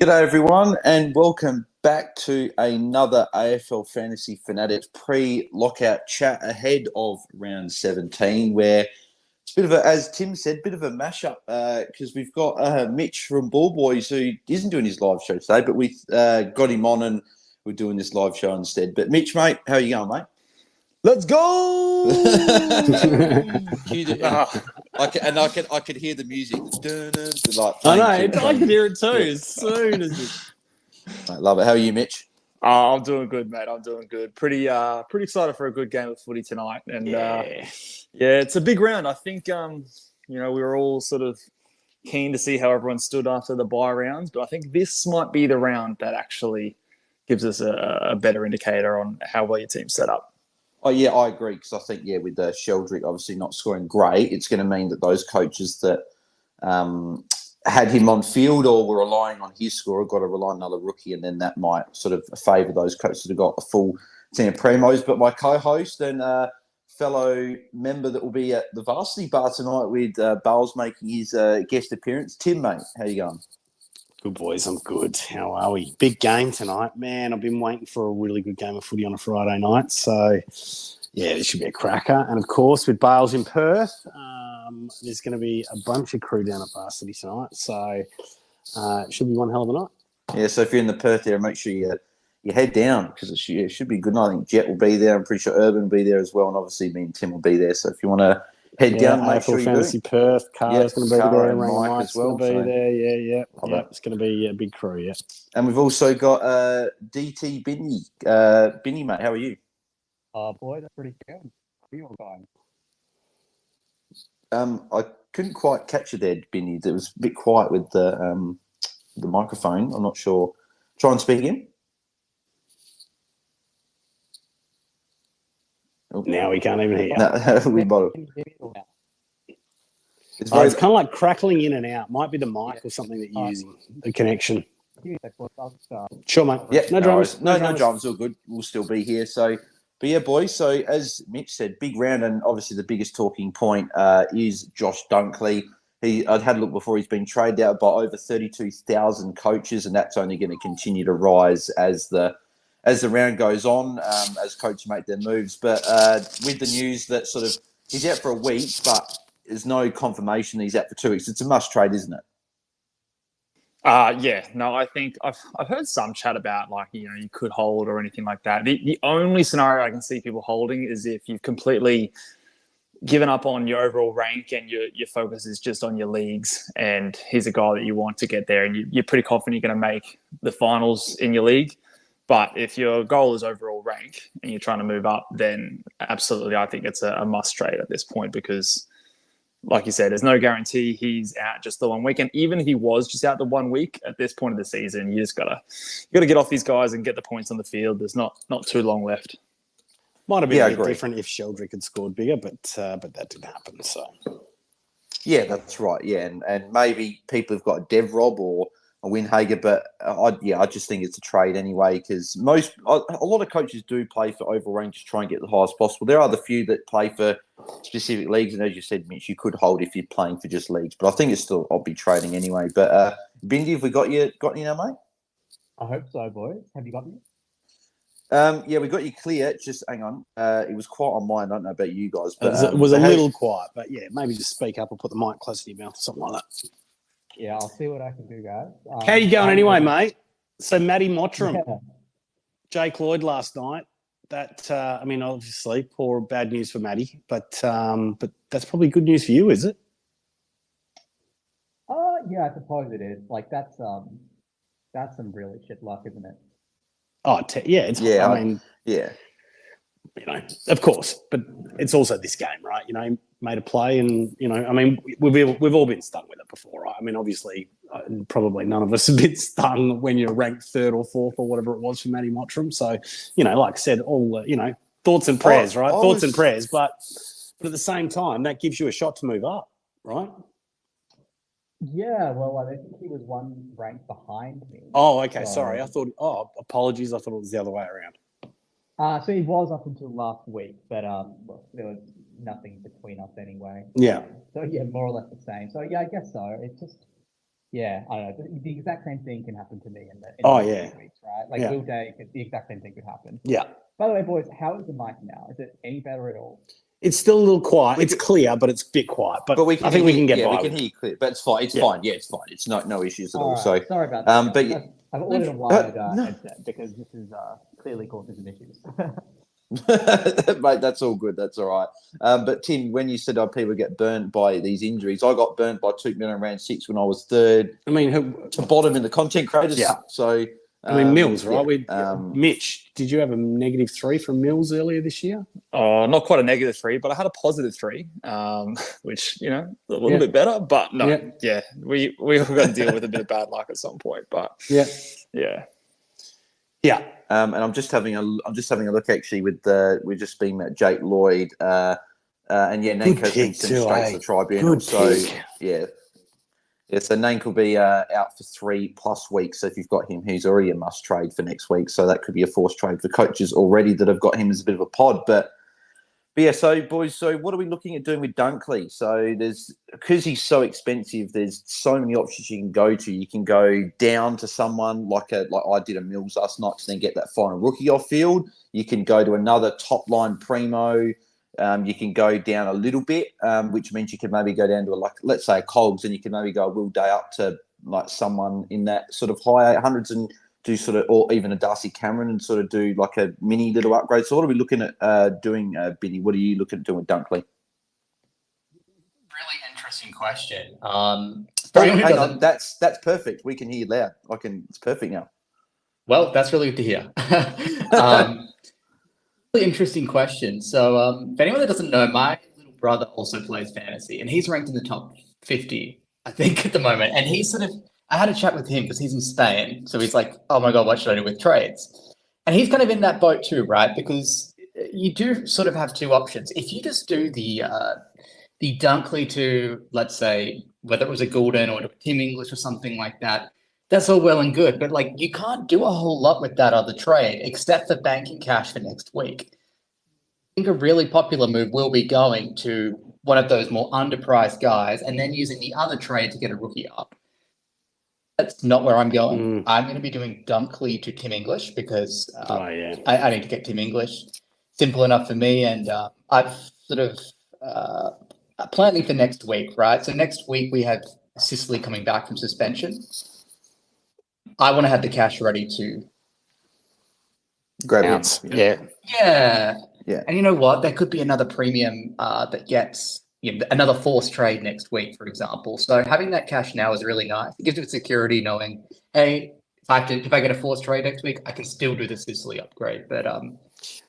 G'day everyone, and welcome back to another AFL Fantasy Fanatics pre-lockout chat ahead of round 17, where it's a bit of a, as Tim said, bit of a mashup because we've got Mitch from Ball Boys who isn't doing his live show today, but we've got him on and we're doing this live show instead. But Mitch, mate, how are you going, mate? Let's go! I could hear the music. I know, I can hear it too. As soon as I love it. How are you, Mitch? I'm doing good, mate. I'm doing good. Pretty excited for a good game of footy tonight. And it's a big round. I think we were all sort of keen to see how everyone stood after the bye rounds, but I think this might be the round that actually gives us a better indicator on how well your team's set up. Oh, yeah, I agree, because I think, with Sheldrick obviously not scoring great, it's going to mean that those coaches that had him on field or were relying on his score have got to rely on another rookie, and then that might sort of favour those coaches that have got a full team of primos. But my co-host and fellow member that will be at the Varsity Bar tonight with Bales making his guest appearance, Tim, mate, how you going? Good, boys. I'm good. How are we? Big game tonight. Man, I've been waiting for a really good game of footy on a Friday night. So, yeah, this should be a cracker. And, of course, with Bales in Perth, there's going to be a bunch of crew down at Varsity tonight. So, it should be one hell of a night. Yeah, so if you're in the Perth area, make sure you head down because it should be a good night. I think Jet will be there. I'm pretty sure Urban will be there as well. And, obviously, me and Tim will be there. So, if you want to head down, make sure you Fantasy do. Perth, Car's going to be there, and Mike as well. Going to be there, yeah. It's going to be a big crew, yeah. And we've also got DT Binny. Binny, mate, how are you? Boy, that's pretty good. How are you all going? I couldn't quite catch you there, Binny. It was a bit quiet with the microphone. I'm not sure. Try and speak again. Now we can't even hear. No, we bottle. It's kind of like crackling in and out. Might be the mic or something that you're using, the connection. Sure, mate. Yeah, no dramas. No dramas. All good. We'll still be here. So, but yeah, boys. So as Mitch said, big round, and obviously the biggest talking point is Josh Dunkley. I'd had a look before. He's been traded out by over 32,000 coaches, and that's only going to continue to rise as the round goes on, as coaches make their moves. But with the news that sort of he's out for a week, but there's no confirmation he's out for 2 weeks. It's a must trade, isn't it? I think I've heard some chat about you could hold or anything like that. The only scenario I can see people holding is if you've completely given up on your overall rank and your focus is just on your leagues, and he's a guy that you want to get there, and you're pretty confident you're going to make the finals in your league. But if your goal is overall rank and you're trying to move up, then absolutely, I think it's a must trade at this point because, like you said, there's no guarantee he's out just the 1 week. And even if he was just out the 1 week at this point of the season, you gotta get off these guys and get the points on the field. There's not too long left. Might have been a bit different if Sheldrick had scored bigger, but that didn't happen. So yeah, that's right. Yeah, and maybe people have got Dev Rob or a Winhager, but I just think it's a trade anyway because a lot of coaches do play for overall rank to try and get the highest possible. There are the few that play for specific leagues, and as you said, Mitch, you could hold if you're playing for just leagues. But I think I'll be trading anyway. But Bindi, have we got you now, mate? I hope so, boys. Have you got me? Yeah, we got you clear. Just hang on. It was quiet on mine. I don't know about you guys, but it was a little quiet. But yeah, maybe just speak up or put the mic close to your mouth or something like that. Yeah, I'll see what I can do, guys. How you going anyway, mate? So Matty Mottram, Jake Lloyd last night. That obviously bad news for Matty, but that's probably good news for you, is it? Yeah, I suppose it is. That's some really shit luck, isn't it? Of course, but it's also this game, right? Made a play, and we've all been stung with it before, right? I mean, obviously, probably none of us have been stung when you're ranked third or fourth or whatever it was for Matty Mottram. So, like I said, all thoughts and prayers, right? Thoughts and prayers, but at the same time, that gives you a shot to move up, right? Yeah, well, I think he was one rank behind me. Oh, okay. Sorry. Apologies. I thought it was the other way around. So he was up until last week, but there was nothing between us anyway. Yeah. So yeah, more or less the same. So yeah, I guess so. It's just Yeah, I don't know. The exact same thing can happen to me in Oh, the yeah. weeks, right? Like Yeah. Will Day, the exact same thing could happen. Yeah. By the way, boys, how is the mic now? Is it any better at all? It's still a little quiet. It's clear, but it's a bit quiet. But we can I think we can get yeah, by we can with hear you clear, but it's fine. It's fine. Yeah, it's fine. It's no issues at all. All So, right. Sorry about that. but I've ordered a wired no. headset because this is clearly causing some issues. Mate, that's all good. That's all right. But Tim, when you said people get burnt by these injuries, I got burnt by 2 million round 6 when I was third. I mean, to bottom in the content creators. Yeah. So, I mean, Mills, right? yeah, Mitch, did you have a -3 from Mills earlier this year? Oh, not quite a -3, but I had a +3, which, you know, a little bit better. But no, we all got to deal with a bit of bad luck at some point. But yeah. And I'm just having a look actually with we've just been at Jake Lloyd, and Nanko's been sent straight to the tribunal. So Nank will be out for 3+ weeks. So if you've got him, he's already a must trade for next week. So that could be a forced trade for coaches already that have got him as a bit of a pod. But yeah, so boys, so what are we looking at doing with Dunkley? So because he's so expensive, there's so many options you can go to. You can go down to someone like I did a Mills last night to then get that final rookie off field. You can go to another top line primo. You can go down a little bit, which means you can maybe go down to let's say a Cogs, and you can maybe go a Will Day up to like someone in that sort of high 800s and do sort of, or even a Darcy Cameron and sort of do like a mini little upgrade. So what are we looking at doing, Binny? What are you looking at doing with Dunkley? Really interesting question. Hang on, that's perfect. We can hear you loud. It's perfect now. Well, that's really good to hear. Really interesting question. So, for anyone that doesn't know, my little brother also plays fantasy, and he's ranked in the top 50, I think, at the moment. And he's I had a chat with him because he's in Spain. So he's like, oh my God, what should I do with trades? And he's kind of in that boat too, right? Because you do sort of have two options. If you just do the Dunkley to, let's say, whether it was a Goulden or a Tim English or something like that, that's all well and good. But like, you can't do a whole lot with that other trade except for banking cash for next week. I think a really popular move will be going to one of those more underpriced guys and then using the other trade to get a rookie up. That's not where I'm going. I'm going to be doing Dunkley to Tim English because I need to get Tim English. Simple enough for me. And I've sort of planning for next week, right? So next week we have Sicily coming back from suspension. I want to have the cash ready to grab him. Yeah. And you know what? There could be another premium that gets another forced trade next week, for example. So having that cash now is really nice. It gives you security knowing, hey, if I get a forced trade next week, I can still do the Sicily upgrade. But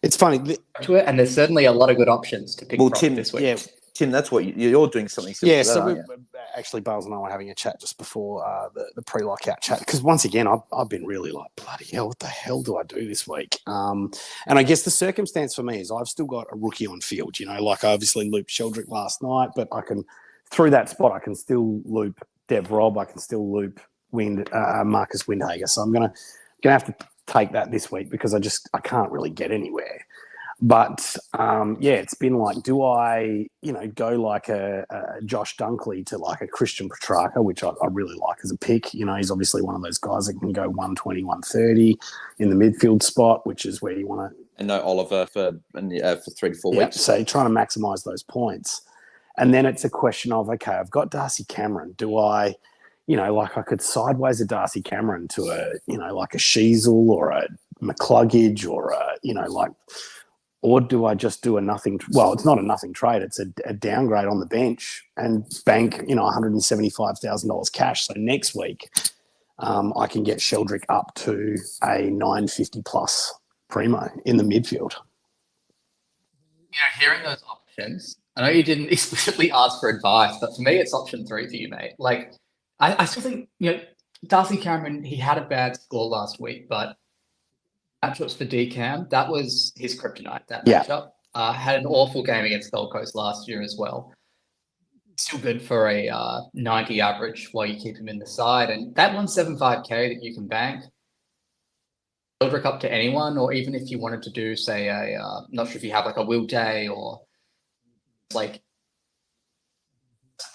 it's funny and there's certainly a lot of good options to pick from this week. Yeah. Tim, that's what you're doing something similar. Yeah, so actually, Bales and I were having a chat just before the pre-lockout chat because once again, I've been really like, bloody hell, what the hell do I do this week? And I guess the circumstance for me is I've still got a rookie on field. You know, like I obviously looped Sheldrick last night, but I can through that spot I can still loop Dev Rob. I can still loop Marcus Windhager. So I'm gonna have to take that this week because I can't really get anywhere. But it's been like, do I, go like a Josh Dunkley to like a Christian Petrarca, which I really like as a pick. You know, he's obviously one of those guys that can go 120, 130 in the midfield spot, which is where you want to. And no Oliver for 3 to 4 weeks. So you're trying to maximise those points. And then it's a question of, okay, I've got Darcy Cameron. Do I, like I could sideways a Darcy Cameron to like a Sheasel or a McCluggage or a, or do I just do a nothing? Well, it's not a nothing trade. It's a downgrade on the bench and bank, $175,000 cash. So next week, I can get Sheldrick up to a 950 plus primo in the midfield. Hearing those options, I know you didn't explicitly ask for advice, but for me, it's option 3 for you, mate. Like, I still think, Darcy Cameron, he had a bad score last week, but matchups for DCAM, that was his kryptonite, that matchup. Had an awful game against Gold Coast last year as well. Still good for a 90 average while you keep him in the side. And that 175K that you can bank, Sheldrick up to anyone, or even if you wanted to do, say, not sure if you have like a Will Day or like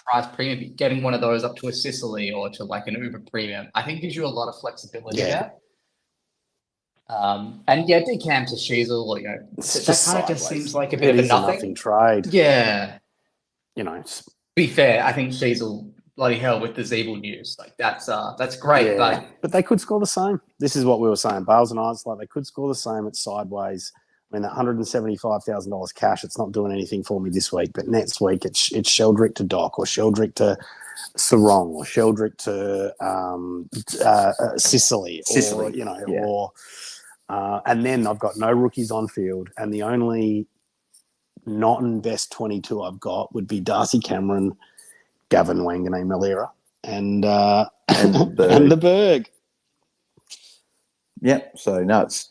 price premium, getting one of those up to a Sicily or to like an Uber Premium, I think gives you a lot of flexibility there. And yeah, decam to Sheasel, you know, that kind of just seems like a bit of a nothing trade. Yeah. You know, Be fair, I think Sheasel, bloody hell, with the Zeeble news, like that's great. But they could score the same. This is what we were saying, Bales and I. It's like they could score the same at sideways. I mean, that $175,000 cash, it's not doing anything for me this week. But next week, it's Sheldrick to Doc or Sheldrick to Sarong or Sheldrick to Sicily. Or, you know, and then I've got no rookies on field, and the only not in best 22 I've got would be Darcy Cameron, Gavin Wangane Malera, and the Berg. Yeah, so no, it's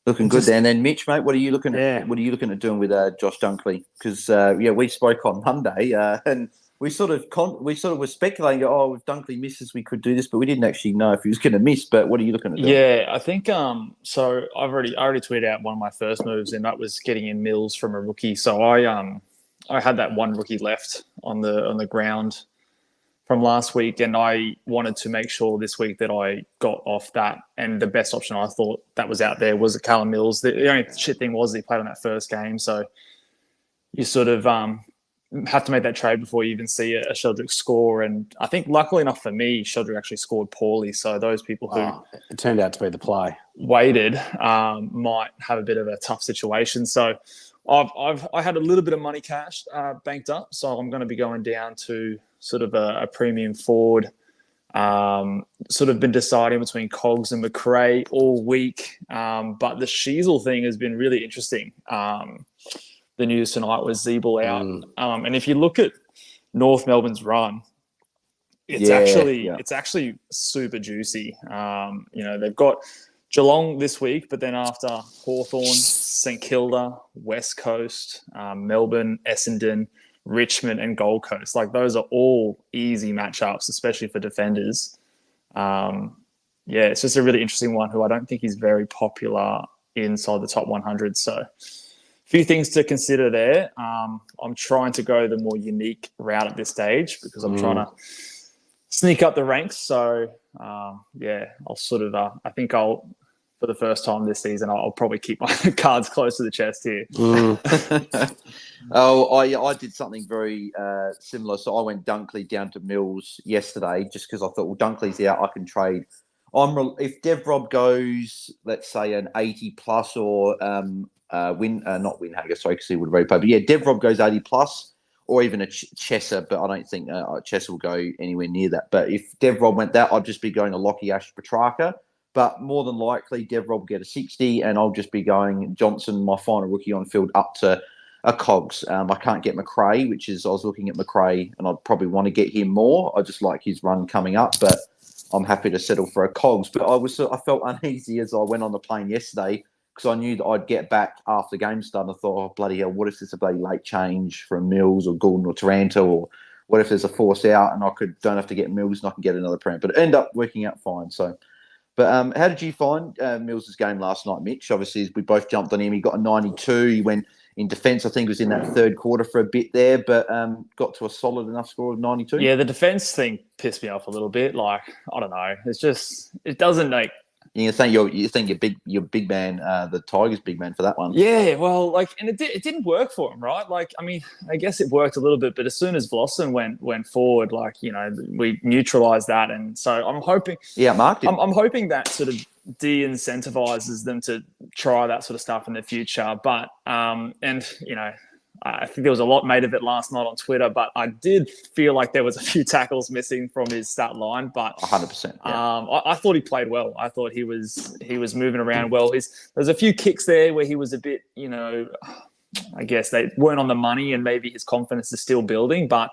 looking good there. And then Mitch, mate, what are you looking at? What are you looking at doing with Josh Dunkley? Because we spoke on Monday, and we sort of were speculating. Oh, if Dunkley misses, we could do this, but we didn't actually know if he was going to miss. But what are you looking at doing? Yeah, I think so. I already tweeted out one of my first moves, and that was getting in Mills from a rookie. So I had that one rookie left on the ground from last week, and I wanted to make sure this week that I got off that. And the best option I thought that was out there was Callum Mills. The only shit thing was he played on that first game, so you sort of have to make that trade before you even see a Sheldrick score. And I think luckily enough for me, Sheldrick actually scored poorly. So those people who it turned out to be the play waited might have a bit of a tough situation. So I had a little bit of money cash banked up, so I'm going to be going down to sort of a premium forward. Sort of been deciding between Cogs and McRae all week, but the Sheasel thing has been really interesting. The news tonight was Zeeble out, and if you look at North Melbourne's run, it's actually super juicy. You know, they've got Geelong this week, but then after Hawthorn, St Kilda, West Coast, Melbourne, Essendon, Richmond, and Gold Coast. Like, those are all easy matchups, especially for defenders. It's just a really interesting one who I don't think is very popular inside the top 100. So a few things to consider there. I'm trying to go the more unique route at this stage because I'm trying to sneak up the ranks. So, I'll sort of, I think for the first time this season, I'll probably keep my cards close to the chest here. I did something very similar. So I went Dunkley down to Mills yesterday just because I thought, well, Dunkley's out, I can trade. If Dev Rob goes, let's say, an 80 plus or not Winhager, sorry, because he would have already played. But yeah, Dev Rob goes 80 plus or even a Chesser, but I don't think Chesser will go anywhere near that. But if Dev Rob went that, I'd just be going to Lockie Ash Petrarca. But more than likely, Dev Rob will get a 60, and I'll just be going Johnson, my final rookie on field, up to a Cogs. I can't get McRae, I was looking at McRae, and I'd probably want to get him more. I just like his run coming up, but I'm happy to settle for a Cogs. But I felt uneasy as I went on the plane yesterday because I knew that I'd get back after the game started. I thought, oh, bloody hell, what if there's a bloody late change from Mills or Gordon or Taranto, or what if there's a force out and I don't have to get Mills and I can get another prem? But it ended up working out fine. So. But how did you find Mills' game last night, Mitch? Obviously, we both jumped on him. He got a 92. He went in defence. I think was in that third quarter for a bit there, but got to a solid enough score of 92. Yeah, the defence thing pissed me off a little bit. Like, I don't know. It's just, it doesn't like. You think your big man, the Tigers' big man for that one. Yeah, well, like, and it didn't work for him, right? Like, I mean, I guess it worked a little bit, but as soon as Vlossen went forward, like, you know, we neutralised that, and so I'm hoping. Yeah, marked it. I'm hoping that sort of de-incentivizes them to try that sort of stuff in the future. But and you know, I think there was a lot made of it last night on Twitter, but I did feel like there was a few tackles missing from his stat line. But 100%. Yeah. I thought he played well. I thought he was moving around well. There's a few kicks there where he was a bit, you know, I guess they weren't on the money, and maybe his confidence is still building. But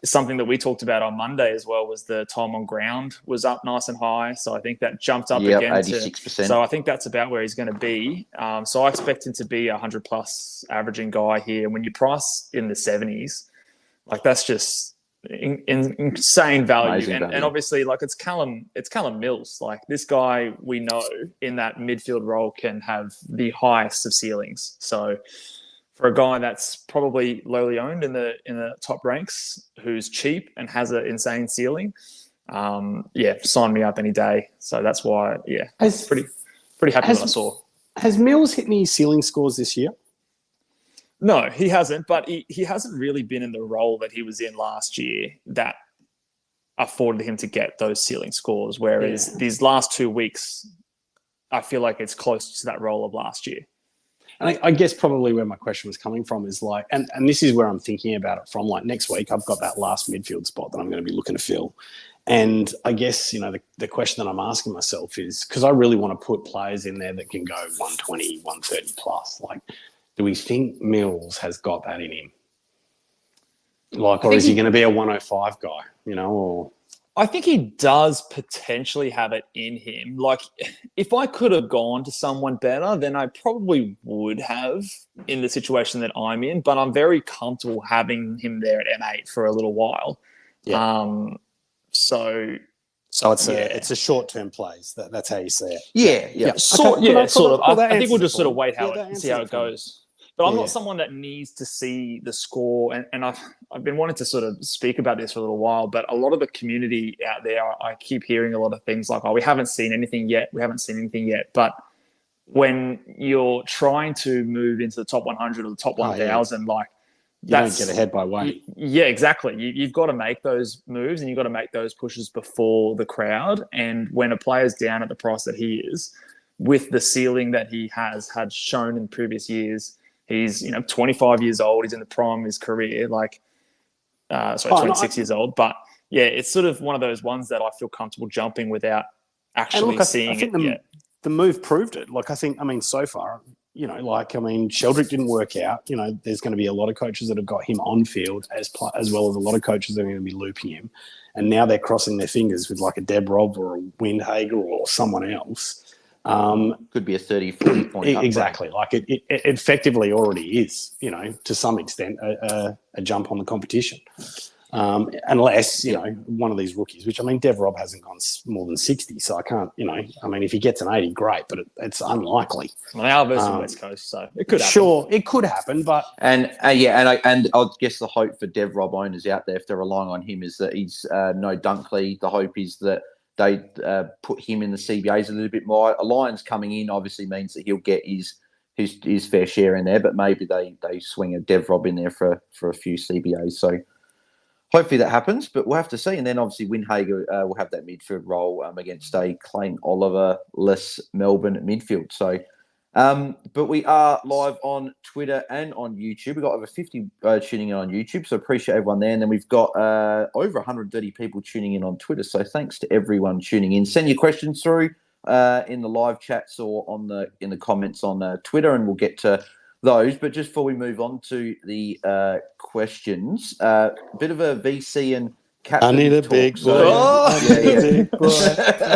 something that we talked about on Monday as well was the time on ground was up nice and high. So I think that jumped up again 86%. So I think that's about where he's going to be. So I expect him to be a 100+ averaging guy here. When you price in the 70s, like, that's just insane value. And obviously, like, it's Callum Mills. Like, this guy, we know in that midfield role can have the highest of ceilings. So for a guy that's probably lowly owned in the top ranks, who's cheap and has an insane ceiling. Sign me up any day. So that's why, pretty happy what I saw. Has Mills hit any ceiling scores this year? No, he hasn't, but he hasn't really been in the role that he was in last year that afforded him to get those ceiling scores. Whereas these last 2 weeks, I feel like it's close to that role of last year. And I guess probably where my question was coming from is like, and this is where I'm thinking about it from. Like next week, I've got that last midfield spot that I'm going to be looking to fill. And I guess, the question that I'm asking myself is, because I really want to put players in there that can go 120, 130 plus. Like, do we think Mills has got that in him? Like, or is he going to be a 105 guy, or... I think he does potentially have it in him. Like, if I could have gone to someone better, then I probably would have in the situation that I'm in. But I'm very comfortable having him there at M8 for a little while. Yeah. So it's a short-term plays. That's how you see it. Yeah. Sort of. I think we'll just sort of wait and see how it goes. But I'm not someone that needs to see the score, and I've been wanting to sort of speak about this for a little while, but a lot of the community out there, I keep hearing a lot of things like, we haven't seen anything yet. But when you're trying to move into the top 100 or the top 1,000, like, you don't get ahead by waiting. Yeah, exactly. You've got to make those moves and you've got to make those pushes before the crowd. And when a player's down at the price that he is, with the ceiling that he had shown in previous years, he's 25 years old. He's in the prime of his career. 26 years old. But yeah, it's sort of one of those ones that I feel comfortable jumping without actually seeing it yet. The move proved it. So far, Sheldrick didn't work out. There's going to be a lot of coaches that have got him on field as well as a lot of coaches that are going to be looping him. And now they're crossing their fingers with like a Deb Robb or a Windhager or someone else. Could be a 30, 40 point exactly. Like it effectively already is, to some extent, a jump on the competition. Unless, one of these rookies, which Dev Robb hasn't gone more than 60, so I can't, if he gets an 80, great, but it's unlikely. Well, our versus West Coast, so it could happen. Sure, it could happen, but... And I guess the hope for Dev Robb owners out there, if they're relying on him, is that he's no Dunkley. The hope is that they put him in the CBAs a little bit more. A Lions coming in obviously means that he'll get his fair share in there, but maybe they swing a Dev Robb in there for a few CBAs. So hopefully that happens, but we'll have to see. And then obviously Windhager will have that midfield role against a Clayton Oliver-less Melbourne midfield. So, but we are live on Twitter and on YouTube. We've got over 50 tuning in on YouTube, so appreciate everyone there. And then we've got over 130 people tuning in on Twitter. So thanks to everyone tuning in. Send your questions through in the live chats or in the comments on Twitter, and we'll get to those. But just before we move on to the questions, a bit of a VC and captain. I need a big boy. I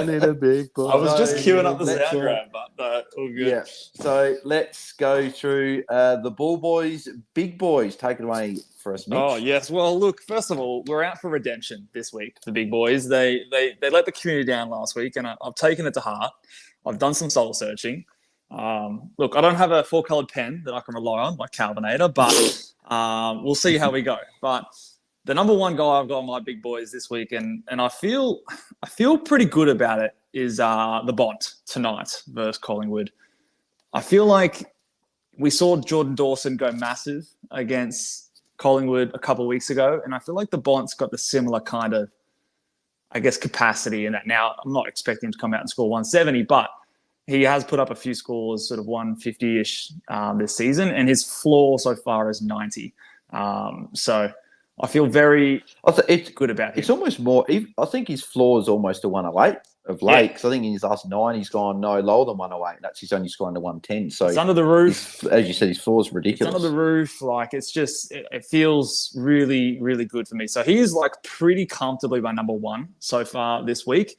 need a big boy. I was just queuing up the sound grab, but all good. Yeah. So let's go through the Ball Boys, big boys. Take it away for us, Mitch. Oh yes. Well, look. First of all, we're out for redemption this week. The big boys. They let the community down last week, and I've taken it to heart. I've done some soul searching. Look, I don't have a four-colored pen that I can rely on, like Calvinator, but we'll see how we go. But the number one guy I've got on my big boys this week, and I feel pretty good about it, is the Bont tonight versus Collingwood. I feel like we saw Jordan Dawson go massive against Collingwood a couple of weeks ago, and I feel like the Bont's got the similar kind of, I guess, capacity in that. Now, I'm not expecting him to come out and score 170, but he has put up a few scores, sort of 150-ish this season, and his floor so far is 90. So I feel very good about him. It's almost more. I think his floor is almost a 108 of late. Because I think in his last 9, he's gone no lower than 108. That's his only scoring to 110. So it's under the roof. As you said, his floor is ridiculous. It's under the roof. Like, it's just, it feels really, really good for me. So he is like pretty comfortably my number one so far this week.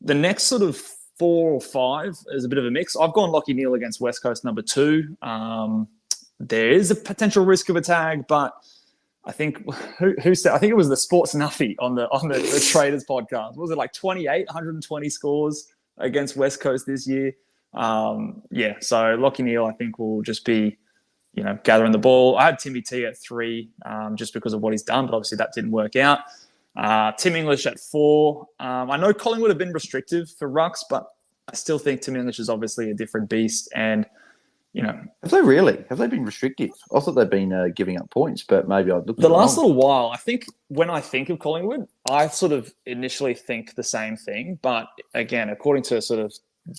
The next sort of 4 or 5 is a bit of a mix. I've gone Lockie Neal against West Coast number 2. There is a potential risk of a tag, but I think who said? I think it was the Sports Nuffy on the Traders podcast. Was it like 28, 120 scores against West Coast this year? So Lockie Neal, I think, will just be, gathering the ball. I had Timmy T at 3 just because of what he's done, but obviously that didn't work out. Tim English at 4. I know Collingwood have been restrictive for rucks, but I still think Tim English is obviously a different beast. And, Have they really? Have they been restrictive? I thought they've been giving up points, but maybe I've looked at the it last wrong. little while, I think when I think of Collingwood, I sort of initially think the same thing. But again, according to sort of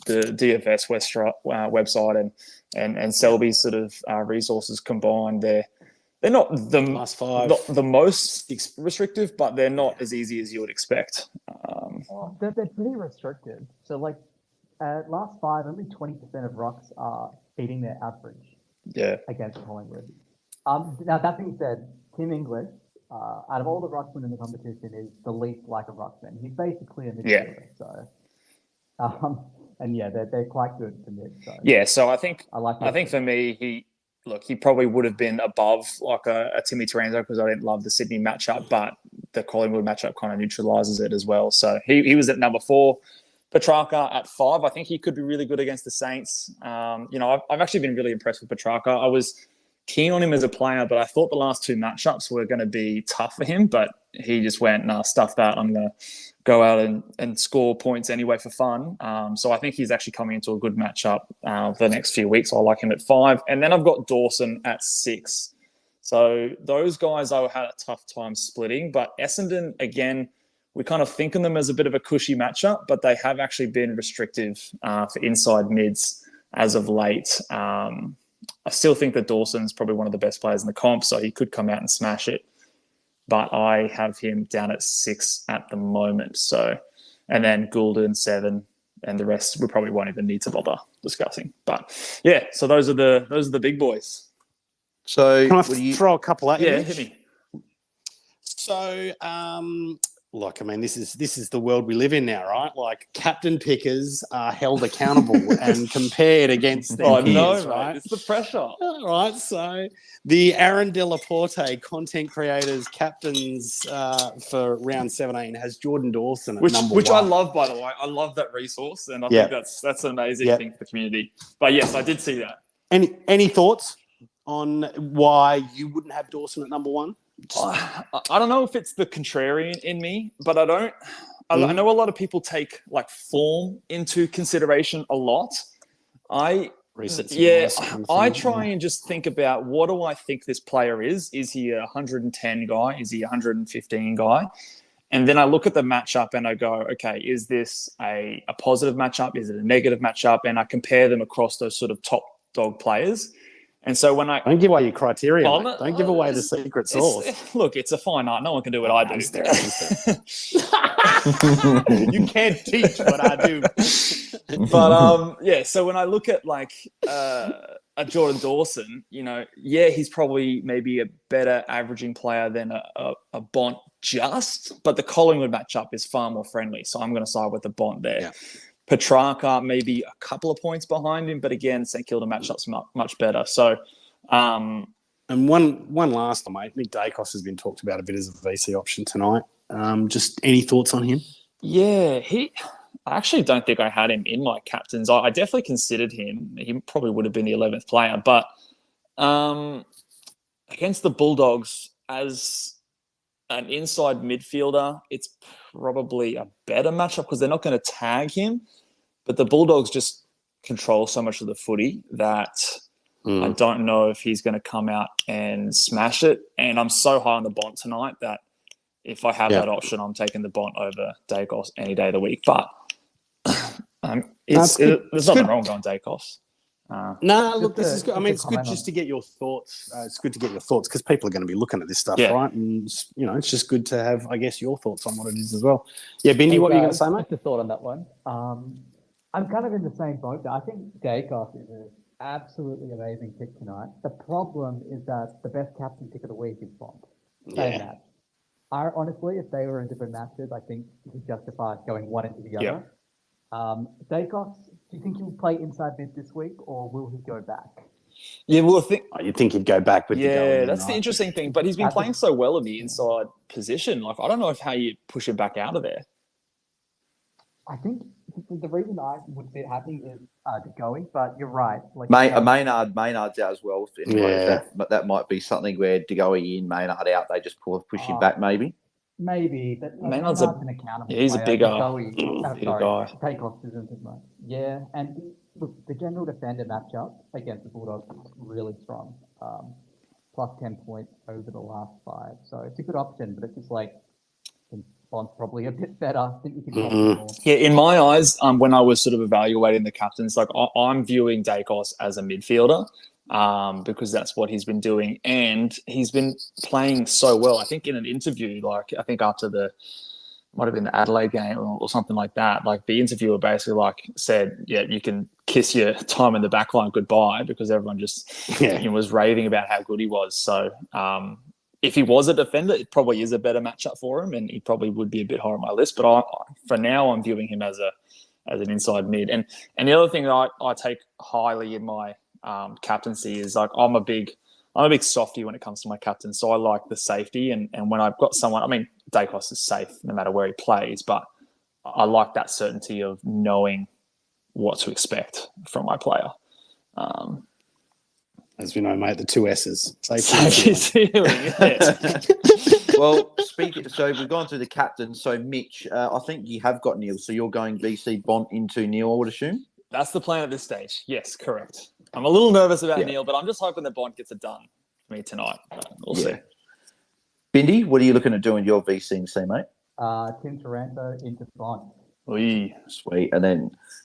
the DFS website and Selby's sort of resources combined, they're not Last 5. not the most restrictive, but they're not as easy as you would expect. They're pretty restricted. So, last 5, only 20% of rocks are beating their average against Collingwood. Now, that being said, Tim English, out of all the rucksmen in the competition, is the least like a ruckman. He's basically a midfielder. So, they're quite good to mid. So. Yeah, so I think for me, he probably would have been above like a Timmy Taranto because I didn't love the Sydney matchup, but the Collingwood matchup kind of neutralises it as well. So he was at number 4. Petrarca at 5. I think he could be really good against the Saints. I've actually been really impressed with Petrarca. I was keen on him as a player, but I thought the last 2 matchups were going to be tough for him, but he just went, nah, stuff that. I'm going to go out and score points anyway for fun. So I think he's actually coming into a good matchup for the next few weeks. I like him at 5. And then I've got Dawson at 6. So those guys I had a tough time splitting, but Essendon, again, we kind of think of them as a bit of a cushy matchup, but they have actually been restrictive for inside mids as of late. I still think that Dawson's probably one of the best players in the comp, so he could come out and smash it. But I have him down at 6 at the moment. So, and then Goulden 7, and the rest we probably won't even need to bother discussing. But yeah, so those are the big boys. So Can I throw a couple at you? Yeah, Mitch? hit me. So, look, I mean, this is the world we live in now, right? Like, captain pickers are held accountable and compared against their peers, right? It's the pressure. Right, so the Aaron De La Porte content creators captains for round 17 has Jordan Dawson at number 1. Which I love, by the way. I love that resource, and I think that's an amazing thing for the community. But yes, I did see that. Any thoughts on why you wouldn't have Dawson at number 1? I don't know if it's the contrarian in me, but I don't. I know a lot of people take like form into consideration a lot. I try and just think about what do I think this player is? Is he a 110 guy? Is he a 115 guy? And then I look at the matchup and I go, okay, is this a positive matchup? Is it a negative matchup? And I compare them across those sort of top dog players. And so when I don't give away your criteria, mate. Don't give away the secret sauce. Look, it's a fine art. No one can do what I do. You can't teach what I do. But so when I look at like a Jordan Dawson, he's probably maybe a better averaging player than a Bont but the Collingwood matchup is far more friendly. So I'm going to side with the Bont there. Yeah. Petrarca maybe a couple of points behind him, but again, St Kilda matchup's much better. So, and one last one, mate. Nick Dacos has been talked about a bit as a VC option tonight. Just any thoughts on him? Yeah, I actually don't think I had him in my captains. I definitely considered him. He probably would have been the 11th player, but against the Bulldogs as an inside midfielder, it's probably a better matchup because they're not going to tag him. But the Bulldogs just control so much of the footy that I don't know if he's going to come out and smash it. And I'm so high on the Bont tonight that if I have that option, I'm taking the Bont over Dacos any day of the week. But there's nothing wrong going Dacos. No, look, this is good. I mean, it's good just to get your thoughts. It's good to get your thoughts because people are going to be looking at this stuff, right? And, it's just good to have, I guess, your thoughts on what it is as well. Yeah, Bindi, what are you going to say, mate? Just a thought on that one. I'm kind of in the same boat. I think Dacos is an absolutely amazing pick tonight. The problem is that the best captain pick of the week is Bont. That. Honestly, if they were in different matches, I think he justifies going one into the other. Dacos, do you think he'll play inside mid this week, or will he go back? Yeah, well, you think he'd go back with the going that's the interesting thing. But he's been playing so well in the inside position. Like, I don't know how you push him back out of there. I think the reason I would see it happening is going, but you're right. Like Maynard's out as well. Anyway, that might be something where Degoe in, Maynard out. They just push him back, maybe. maybe, but Maynard's Maynard's an accountable he's a player. bigger, Sorry, guy. Paycox isn't as much. Yeah, and look, the general defender matchup against the Bulldogs is really strong. Plus 10 points over the last 5. So it's a good option, but it's just like, I think Bond's probably a bit better. I think you can drop him more. Yeah, in my eyes, when I was sort of evaluating the captains, like I'm viewing Dacos as a midfielder because that's what he's been doing, and he's been playing so well. I think in an interview, like I think after might have been the Adelaide game or something like that, like the interviewer basically like said, yeah, you can kiss your time in the back line goodbye because everyone just was raving about how good he was. So if he was a defender, it probably is a better matchup for him, and he probably would be a bit higher on my list. But for now, I'm viewing him as an inside mid. And the other thing that I take highly in my captaincy is like I'm a big softy when it comes to my captain. So I like the safety, and when I've got someone, I mean, Dacos is safe no matter where he plays, but I like that certainty of knowing what to expect from my player. As we know, mate, the 2 S's. Safety ceiling, yes. Well, so we've gone through the captain. So Mitch, I think you have got Neil. So you're going VC Bont into Neil, I would assume. That's the plan at this stage. Yes, correct. I'm a little nervous about Neil, but I'm just hoping that Bont gets it done for me tonight. We'll see. Bindi, what are you looking at doing your VC and C, mate? Tim Taranto into Bont. Sweet. And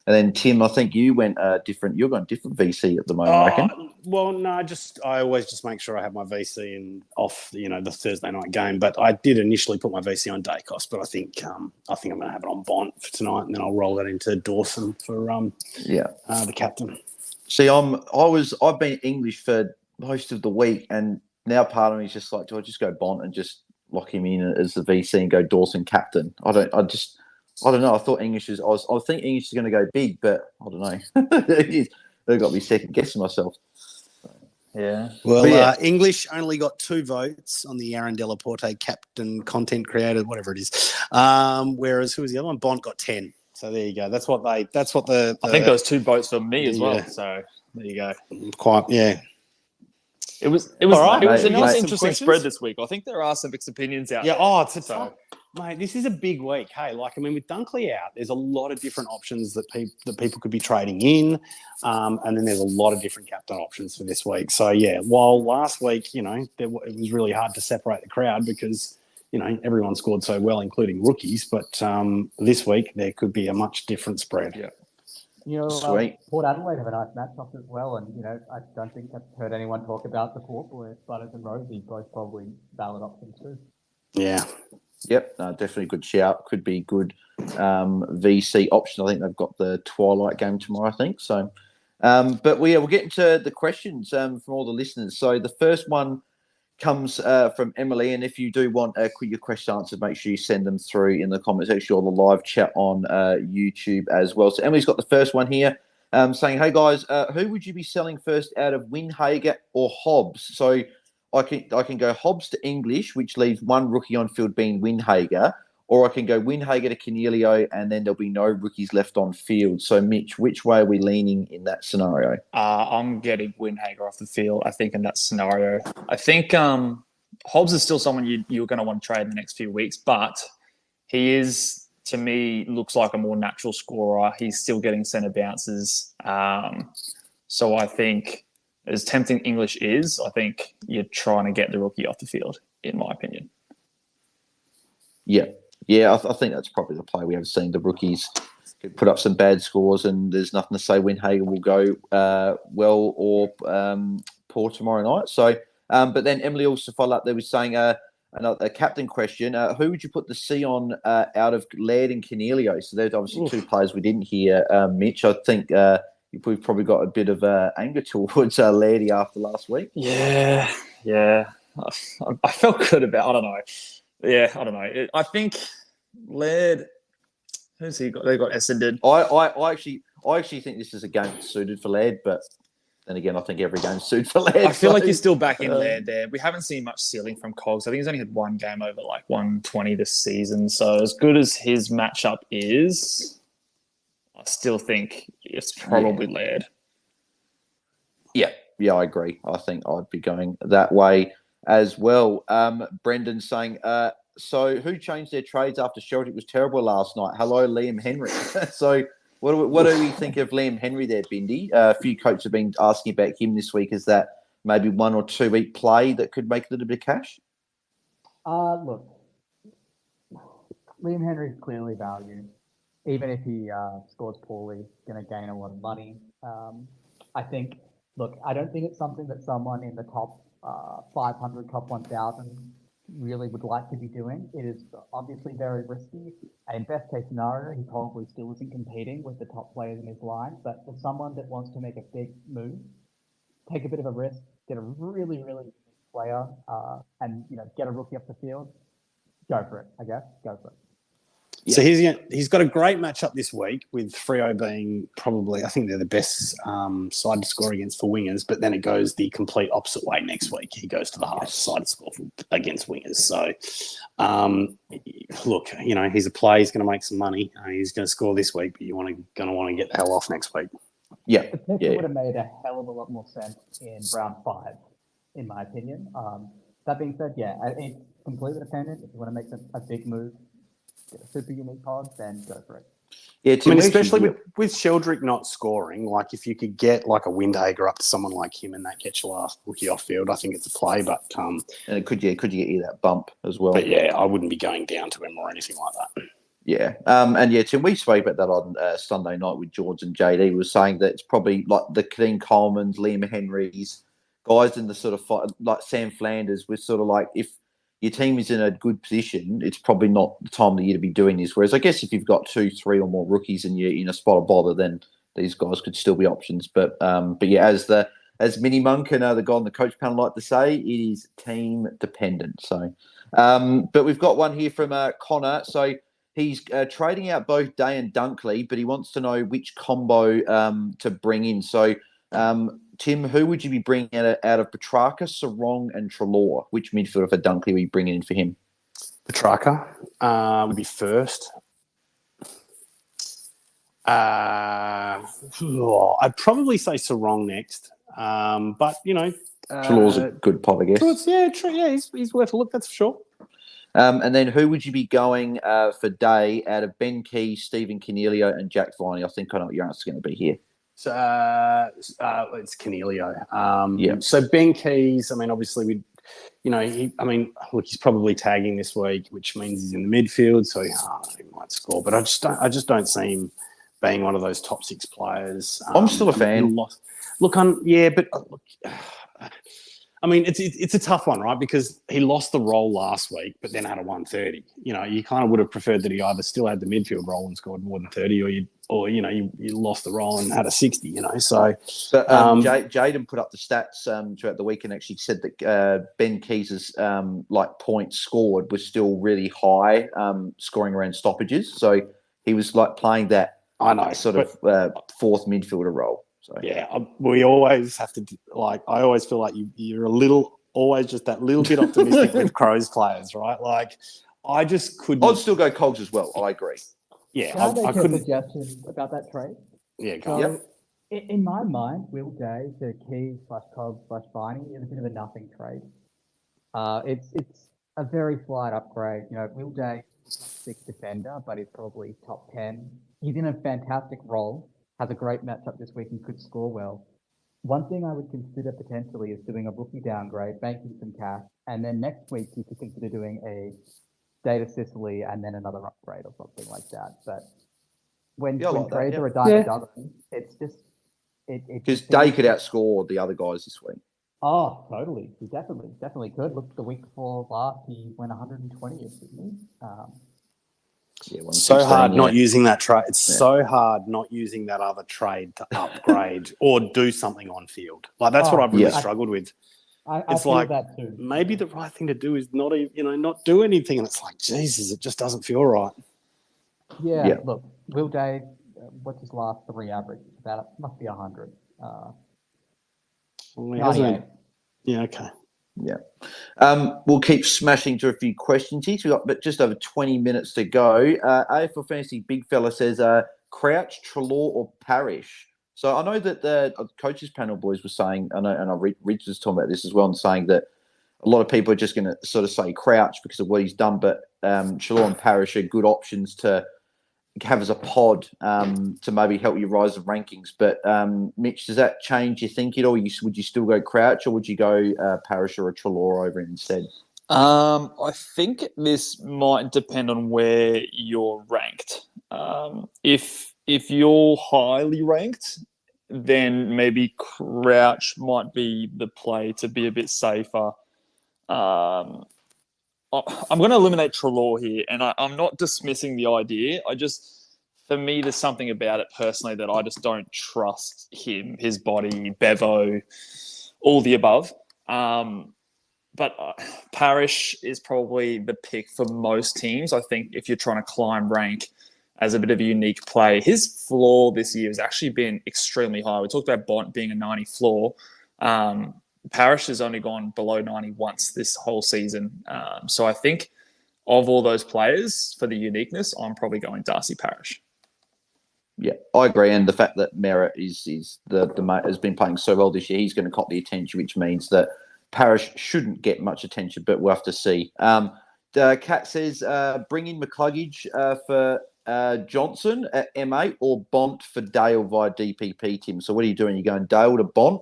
then Tim, I think you went different. You're going different VC at the moment, I reckon. Well, no, I always just make sure I have my VC and off, the Thursday night game. But I did initially put my VC on Dacos, but I think I'm going to have it on Bont for tonight, and then I'll roll that into Dawson for the captain. See, I've been English for most of the week, and now part of me is just like, do I just go Bont and just lock him in as the VC and go Dawson captain? I don't know. I thought English is. I think English is going to go big, but I don't know. They've got me second guessing myself. Yeah. Well, English only got 2 votes on the Aaron Delaporte captain content creator, whatever it is. Whereas who was the other one? Bont got 10. So there you go. That's what the I think those 2 votes for me as well. So there you go. Quite, yeah. It was a nice, interesting spread this week. I think there are some mixed opinions out there. Yeah, it's a tough. Mate, this is a big week. Hey, with Dunkley out, there's a lot of different options that people could be trading in, and then there's a lot of different captain options for this week. So yeah, while last week, it was really hard to separate the crowd because everyone scored so well, including rookies. But this week there could be a much different spread. Yeah. Sweet. Port Adelaide have a nice matchup as well, and I don't think I've heard anyone talk about the Port boys, Butters and Rosie, both probably valid options too. Yeah. Yep, definitely good shout. Could be good VC option. I think they've got the Twilight game tomorrow, I think. So, but we'll get into the questions from all the listeners. So the first one comes from Emily, and if you do want your question answered, make sure you send them through in the comment section or the live chat on YouTube as well. So Emily's got the first one here saying, hey guys, who would you be selling first out of Windhager or Hobbs? So I can go Hobbs to English, which leaves one rookie on field being Windhager, or I can go Windhager to Cornelio, and then there'll be no rookies left on field. So, Mitch, which way are we leaning in that scenario? I'm getting Windhager off the field, I think, in that scenario. I think Hobbs is still someone you're going to want to trade in the next few weeks, but he is, to me, looks like a more natural scorer. He's still getting centre bounces. So I think, as tempting English is, I think you're trying to get the rookie off the field, in my opinion. Yeah, I think that's probably the play. We have seen the rookies put up some bad scores, and there's nothing to say Windhager will go well or poor tomorrow night. So, but then Emily also followed up there with saying a captain question. Who would you put the C on out of Laird and Cornelio? So there's obviously 2 players we didn't hear, Mitch. I think we've probably got a bit of anger towards Lairdy after last week. Yeah. I felt good about. I don't know. Yeah, I don't know. I think Laird. Who's he got? They got Essendon. I actually think this is a game that's suited for Laird, but then again, I think every game's suited for Laird. I feel like you're still back in Laird there. We haven't seen much ceiling from Cogs. I think he's only had 1 game over like 120 this season. So as good as his matchup is, I still think it's probably Laird. Yeah, I agree. I think I'd be going that way as well. Brendan saying, so who changed their trades after Sheldrake was terrible last night? Hello, Liam Henry. So what do we think of Liam Henry there, Bindi? A few coaches have been asking about him this week. Is that maybe 1 or 2 week play that could make a little bit of cash? Look, Liam Henry's clearly valued. Even if he scores poorly, going to gain a lot of money. I think, look, I don't think it's something that someone in the top 500, top 1,000 really would like to be doing. It is obviously very risky. In best case scenario, he probably still isn't competing with the top players in his line. But for someone that wants to make a big move, take a bit of a risk, get a really, really big player, and get a rookie up the field, go for it. I guess go for it. So he's got a great matchup this week with Freo being probably, I think they're the best side to score against for wingers, but then it goes the complete opposite way next week. He goes to the half side to score against wingers. So, look, he's a player. He's going to make some money. He's going to score this week, but you're going to want to get the hell off next week. Yeah. The pick would have made a hell of a lot more sense in round 5, in my opinion. That being said, it's completely dependent. If you want to make a big move, get a super unique pod, then go for it. Yeah, especially with Sheldrick not scoring, like if you could get like a Windhager up to someone like him and that gets your last rookie off field, I think it's a play. But and it could get you that bump as well. But yeah, I wouldn't be going down to him or anything like that. Yeah, Tim, we spoke about that on Sunday night with George and JD. We were saying that it's probably like the Clean Coleman's, Liam Henry's, guys in the sort of fight, like Sam Flanders, with sort of like if your team is in a good position, it's probably not the time of the year to be doing this. Whereas I guess if you've got 2, 3 or more rookies and you're in a spot of bother, then these guys could still be options. But yeah, as Mini Monk and the guy on the coach panel like to say, it is team dependent. So, but we've got one here from Connor. So he's trading out both Day and Dunkley, but he wants to know which combo to bring in. So, Tim, who would you be bringing out of Petrarca, Sarong, and Treloar? Which midfielder for Dunkley are you bringing in for him? Petrarca would be first. I'd probably say Sarong next. But, Treloar's a good pop, I guess. He's worth a look, that's for sure. And then who would you be going for Day out of Ben Key, Stephen Cornelio, and Jack Viney? I think I know what your answer's going to be here. So it's Cornelio. So Ben Keys, I mean, obviously he's probably tagging this week, which means he's in the midfield, so he might score. But I just don't see him being one of those top 6 players. I'm still a fan. I mean, it's a tough one, right? Because he lost the role last week, but then had a 130. You kind of would have preferred that he either still had the midfield role and scored more than 30, or you lost the role and had a 60. So. But Jaden put up the stats throughout the week and actually said that Ben Keys's points scored was still really high, scoring around stoppages. So he was like playing that sort of fourth midfielder role. So. Yeah, we always have to I always feel like you're always just that little bit optimistic with Crows players, right? Like, I just couldn't. I'd still go Cogs as well. I agree. Yeah, Can I make a suggestion about that trade? Yeah, so, in my mind, Will Day to Keys /Cogs/Viney is a bit of a nothing trade. It's a very slight upgrade. Will Day is a 6 defender, but he's probably top 10. He's in a fantastic role. Has a great matchup this week and could score well. One thing I would consider potentially is doing a rookie downgrade, banking some cash, and then next week you could consider doing a Day to Sicily and then another upgrade or something like that. But when trades are a dime a dozen, it's just because Day could outscore the other guys this week. Oh, totally. He definitely could. Look, the week before last, he went 120th, didn't he? So hard not using that trade. It's so hard not using that other trade to upgrade or do something on field. Like that's what I've really struggled with. I feel like that too. Maybe the right thing to do is not do anything, and it's like Jesus, it just doesn't feel right. Yeah. Look, Will Day, what's his last 3 average? About must be 100. Yeah. Okay. Yeah. We'll keep smashing through a few questions here. So we've got just over 20 minutes to go. AFL Fantasy Big Fella says, Crouch, Treloar, or Parrish. So I know that the coaches panel boys were saying, and I Rich was talking about this as well, and saying that a lot of people are just going to sort of say Crouch because of what he's done, but Treloar and Parrish are good options to have as a pod to maybe help you rise in rankings. But Mitch, does that change your thinking, or would you still go Crouch, or would you go Parrish or a Treloar over him instead? I think this might depend on where you're ranked. If you're highly ranked, then maybe Crouch might be the play to be a bit safer. I'm going to eliminate Treloar here, and I'm not dismissing the idea. For me, there's something about it personally that I just don't trust him, his body, Bevo, all the above. But Parrish is probably the pick for most teams. I think if you're trying to climb rank as a bit of a unique play, his floor this year has actually been extremely high. We talked about Bont being a 90 floor. Parrish has only gone below 90 once this whole season. So I think of all those players, for the uniqueness, I'm probably going Darcy Parrish. Yeah, I agree. And the fact that Merritt has been playing so well this year, he's going to cop the attention, which means that Parrish shouldn't get much attention, but we'll have to see. Kat says, bring in McCluggage for Johnson at M8 or Bont for Dale via DPP, Tim. So what are you doing? Are you going Dale to Bont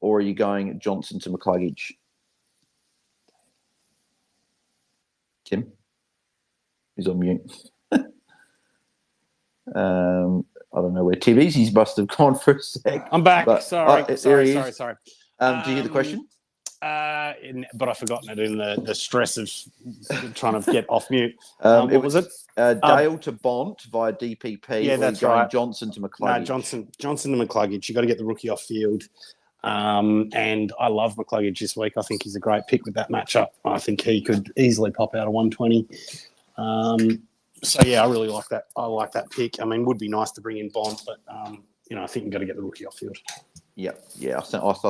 or are you going Johnson to McCluggage? Tim? He's on mute. I don't know where Tim is. He must have gone for a sec. I'm back. But, sorry. there he is. Sorry. Do you hear the question? But I've forgotten it in the stress of trying to get off mute. What was it? Dale to Bont via DPP. Yeah, or that's going right. Johnson to McCluggage. No, Johnson to McCluggage. You got to get the rookie off field. And I love McCluggage this week. I think he's a great pick with that matchup. I think he could easily pop out a 120. So yeah, I really like that. I like that pick. I mean, would be nice to bring in Bont, but I think you've got to get the rookie off field. Yeah, I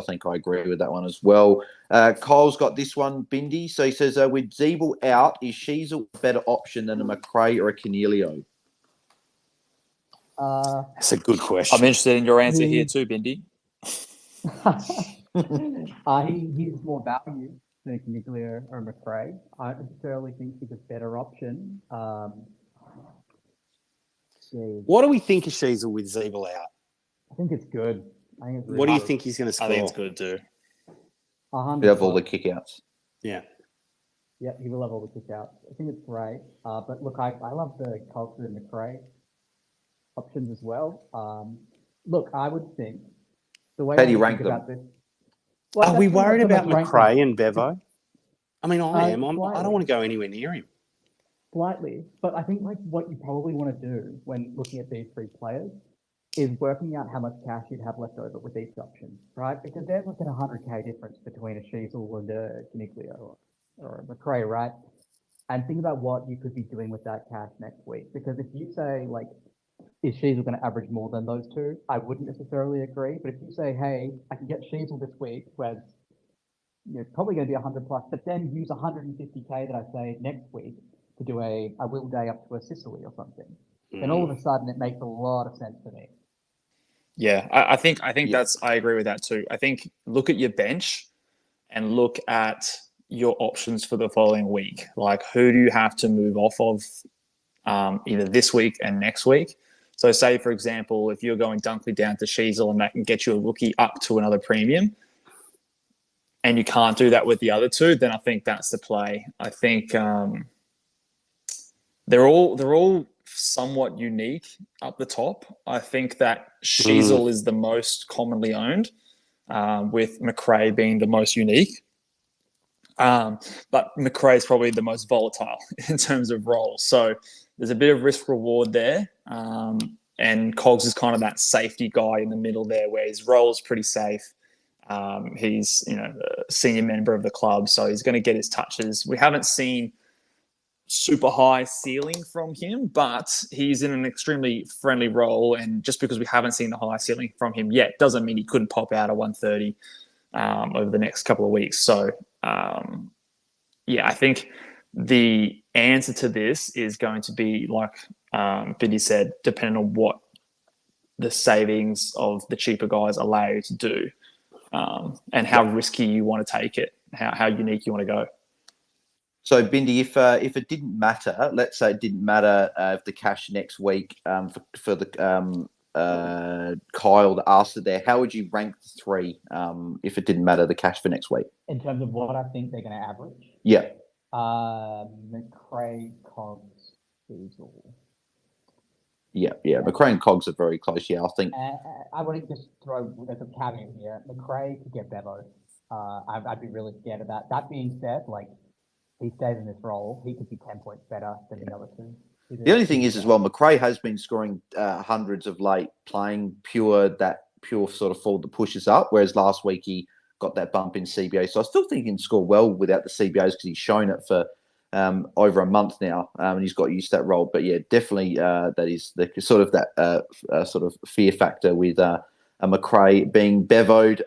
think I agree with that one as well. Kyle's got this one, Bindi. So he says, with Zeeble out, is Sheasel a better option than a McRae or a Canelio? That's a good question. I'm interested in your answer here too, Bindi. He's more value than Caniglio or McRae. I don't necessarily think he's a better option. What do we think of Sheasel with Zeeble out? I think it's good. What do you think he's going to score? I think it's good too. You have all the kickouts. Yeah. Yeah, he will have all the kickouts. I think it's great. But look, I love the Culture and McRae options as well. Look, I would think the way How do you rank them? Are we worried about McRae ranking. and Bevo? I mean, I am. I don't Slightly. want to go anywhere near him. Slightly, but I think what you probably want to do when looking at these three players is working out how much cash you'd have left over with each option, right? Because there's like a 100K difference between a Sheasel and a Caniglio or a McRae, right? And think about what you could be doing with that cash next week. Because if you say, like, is Sheasel going to average more than those two? I wouldn't necessarily agree. But if you say, hey, I can get Sheasel this week, where it's probably going to be 100 plus, but then use 150K that I say next week to do a will day up to a Sicily or something, then all of a sudden it makes a lot of sense to me. Yeah, I think I agree with that too. I think look at your bench and look at your options for the following week. Like, who do you have to move off of either this week and next week? So say, for example, if you're going Dunkley down to Sheasel and that can get you a rookie up to another premium, and you can't do that with the other two, then I think that's the play. I think they're all somewhat unique up the top. I think that Sheasel is the most commonly owned, with McRae being the most unique. But McRae is probably the most volatile in terms of roles. So there's a bit of risk reward there. And Cogs is kind of that safety guy in the middle there where his role is pretty safe. He's a senior member of the club, so he's going to get his touches. We haven't seen super high ceiling from him, but he's in an extremely friendly role. And just because we haven't seen the high ceiling from him yet doesn't mean he couldn't pop out a 130 over the next couple of weeks. So, I think the answer to this is going to be, like Biddy said, depending on what the savings of the cheaper guys allow you to do, and how risky you want to take it, how unique you want to go. So, Bindi, if it didn't matter, let's say it didn't matter if the cash next week for the Kyle, the Arsenal there, how would you rank the three if it didn't matter the cash for next week? In terms of what I think they're going to average? Yeah. McRae, Cogs, Diesel. Yeah. McRae and Cogs are very close. Yeah, I think. I want to just throw there's a caveat here. McRae could get Bevo. I'd be really scared of that. That being said, like, he stays in this role, he could be 10 points better than the other two. The only thing is as well, McRae has been scoring hundreds of late, playing pure sort of forward that pushes up, whereas last week he got that bump in CBA. So I still think he can score well without the CBAs because he's shown it for over a month now, and he's got used to that role. But yeah, definitely that is the sort of that sort of fear factor with McRae being bevoed.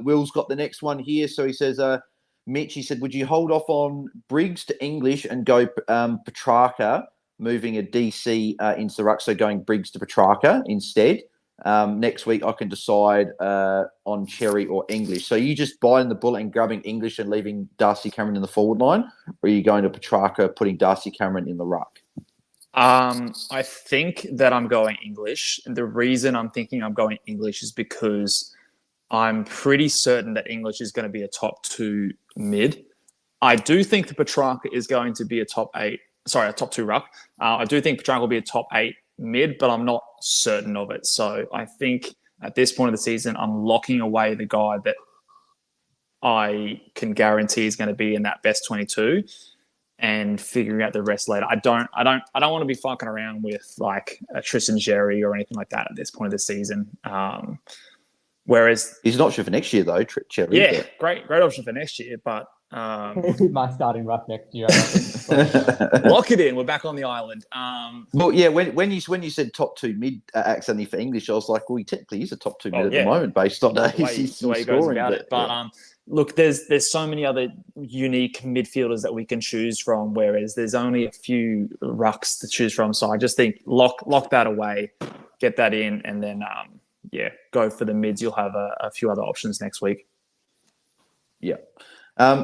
Will's got the next one here. So he says, Mitch, he said, would you hold off on Briggs to English and go Petrarca, moving a DC into the ruck, so going Briggs to Petrarca instead? Next week I can decide on Cherry or English. So you just biting the bullet and grabbing English and leaving Darcy Cameron in the forward line, or are you going to Petrarca, putting Darcy Cameron in the ruck? I think that I'm going English. And the reason I'm thinking I'm going English is because I'm pretty certain that English is going to be a top 2 mid. I do think that Petrarca is going to be a top 2 ruck. I do think Petrarca will be a top 8 mid, but I'm not certain of it. So I think at this point of the season, I'm locking away the guy that I can guarantee is going to be in that best 22 and figuring out the rest later. I don't want to be fucking around with like a Tristan Jerry or anything like that at this point of the season. Whereas he's an option for next year though, Cherry. Yeah, great option for next year, but my starting ruck next year. Lock it in. We're back on the island. Well, yeah. When you said top 2 mid accidentally for English, I was like, well, he technically is a top 2 mid at the moment based on the way he goes about it. But look, there's so many other unique midfielders that we can choose from, whereas there's only a few rucks to choose from. So I just think lock that away, get that in, and then go for the mids. You'll have a few other options next week. Yeah.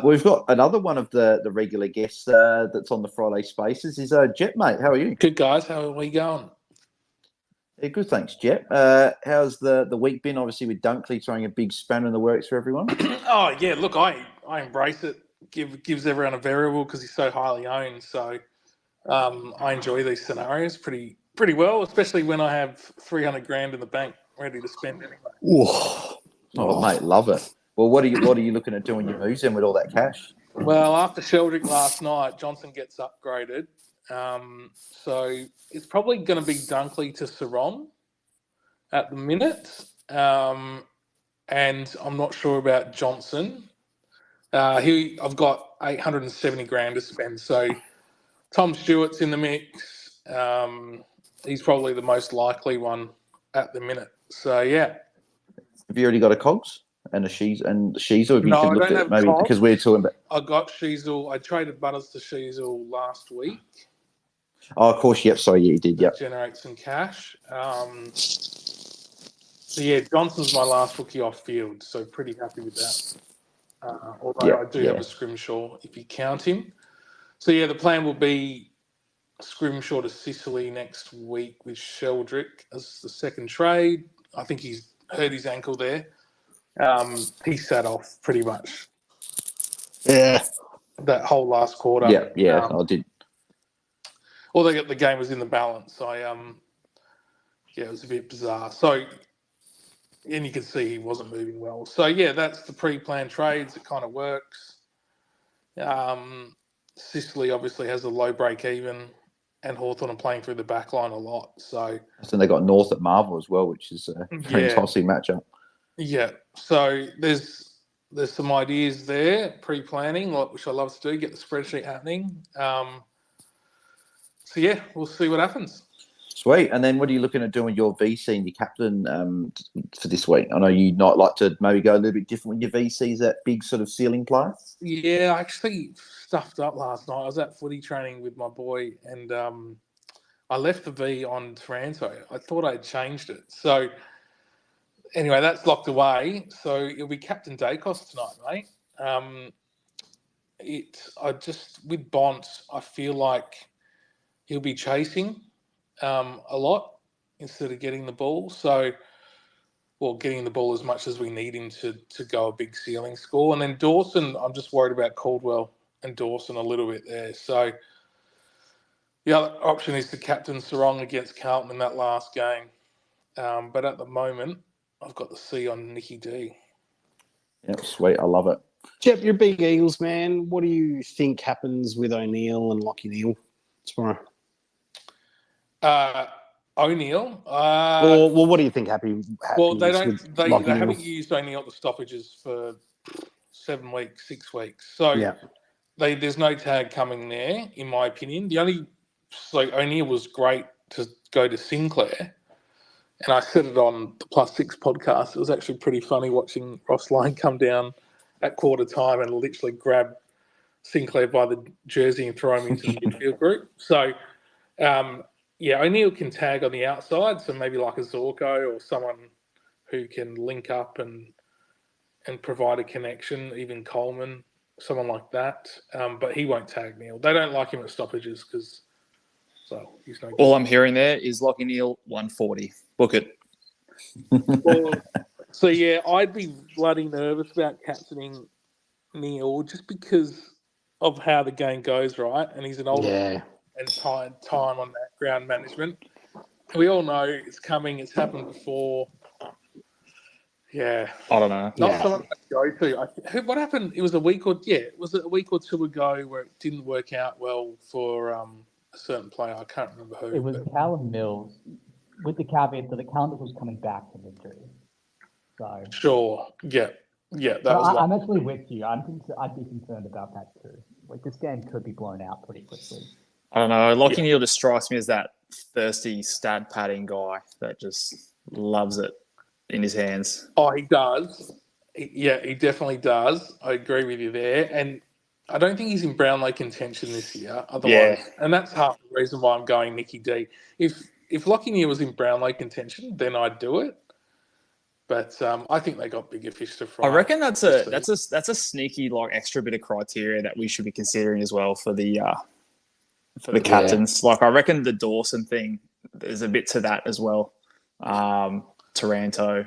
We've got another one of the regular guests that's on the Friday Spaces is Jet, mate. How are you? Good, guys. How are we going? Yeah, good, thanks, Jet. How's the week been? Obviously, with Dunkley throwing a big spanner in the works for everyone. Oh, yeah. Look, I embrace it. Gives everyone a variable because he's so highly owned. So I enjoy these scenarios pretty well, especially when I have 300 grand in the bank ready to spend anyway. Oh, mate, love it. Well, what are you looking at doing your moves in with all that cash? Well, after Sheldrick last night, Johnson gets upgraded. So it's probably going to be Dunkley to Sarong at the minute. And I'm not sure about Johnson. I've got 870 grand to spend. So Tom Stewart's in the mix. He's probably the most likely one at the minute. So, yeah. Have you already got a Cogs? And a Sheasel, or have you no, looked at maybe because we're talking about. I got Sheasel. I traded Butters to Sheasel last week. Oh, of course, yep. Sorry, yeah, you did, yep. Generate some cash. So yeah, Johnson's my last rookie off field, so pretty happy with that. Although I do have a Scrimshaw if you count him. So yeah, the plan will be Scrimshaw to Sicily next week with Sheldrick as the second trade. I think he's hurt his ankle there. He sat off pretty much. Yeah. That whole last quarter. Yeah, I did. Although the game was in the balance, it was a bit bizarre. So, and you can see he wasn't moving well. So yeah, that's the pre-planned trades. It kind of works. Sicily obviously has a low break even, and Hawthorn are playing through the back line a lot. So they got North at Marvel as well, which is a fantastic matchup. Yeah, so there's some ideas there, pre-planning, which I love to do, get the spreadsheet happening. So yeah, we'll see what happens. Sweet. And then what are you looking at doing your VC and your captain for this week? I know you might like to maybe go a little bit different with your VCs, that big sort of ceiling player. Yeah, I actually stuffed up last night. I was at footy training with my boy and I left the V on Taranto. I thought I'd changed it. So anyway, that's locked away. So it'll be Captain Dacos tonight, mate. With Bont, I feel like he'll be chasing a lot instead of getting the ball. So, getting the ball as much as we need him to go a big ceiling score. And then Dawson, I'm just worried about Caldwell and Dawson a little bit there. So the other option is to captain Sarong against Carlton in that last game. But at the moment, I've got the C on Nicky D. Yep, sweet. I love it. Jep, you're a big Eagles man. What do you think happens with O'Neill and Lockie Neal tomorrow? O'Neill. Well, what do you think happens? They Lachie haven't Neale? used O'Neill at the stoppages for 7 weeks, 6 weeks. So there's no tag coming there, in my opinion. O'Neill was great to go to Sinclair, and I said it on the Plus 6 podcast. It was actually pretty funny watching Ross Lyon come down at quarter time and literally grab Sinclair by the jersey and throw him into the midfield group. So, O'Neill can tag on the outside, so maybe like a Zorko or someone who can link up and provide a connection, even Coleman, someone like that. But he won't tag Neil. They don't like him at stoppages because he's no good. All I'm hearing there is Lockie Neal 140. Book it. I'd be bloody nervous about captaining Neil just because of how the game goes, right? And he's an older man and time on that ground management. We all know it's coming. It's happened before. Yeah, I don't know. Not someone to go to. What happened? It was a week or two ago where it didn't work out well for a certain player. I can't remember who. It was Callum Mills, with the caveat that Callum Mills was coming back from injury. So sure, yeah. I'm actually with you. I'd be concerned about that too. Like this game could be blown out pretty quickly. I don't know. Lockie Neal just strikes me as that thirsty stat padding guy that just loves it in his hands. Oh, he does. He definitely does. I agree with you there. And I don't think he's in Brownlow contention this year. Otherwise, and that's half the reason why I'm going Nicky D. If Lockie Neal was in Brownlow contention, then I'd do it. But I think they got bigger fish to fry. I reckon that's a sneaky like extra bit of criteria that we should be considering as well for the captains. Like I reckon the Dawson thing, there's a bit to that as well. Taranto,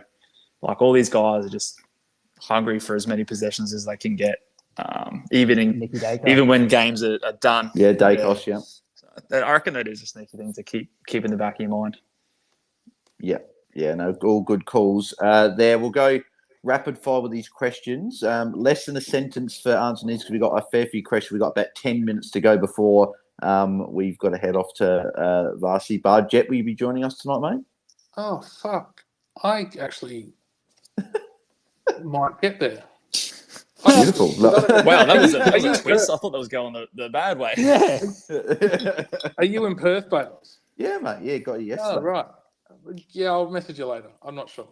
like all these guys are just hungry for as many possessions as they can get, even when games are done. Yeah, Dacos, yeah. So I reckon that is a sneaky thing to keep in the back of your mind. Yeah. Yeah, no, all good calls. There, we'll go rapid fire with these questions. Less than a sentence for answering these because we've got a fair few questions. We've got about 10 minutes to go before we've got to head off to Varsity Bar. Jet, will you be joining us tonight, mate? Oh, fuck. I actually might get there. Beautiful. Wow, that was a twist. I thought that was going the bad way. Yeah. Are you in Perth, Bales? Yeah, mate. Yeah, got you yesterday. Oh, right. Yeah, I'll message you later. I'm not sure.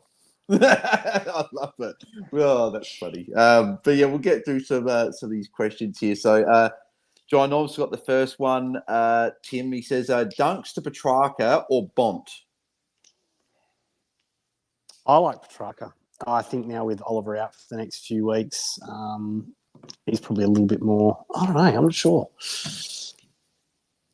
I love it. Oh, that's funny. But yeah, we'll get through some of these questions here. So, John Nobb's got the first one. Tim, he says, dunks to Petrarca or Bont? I like Petrarca. I think now with Oliver out for the next few weeks, he's probably a little bit more. I don't know. I'm not sure.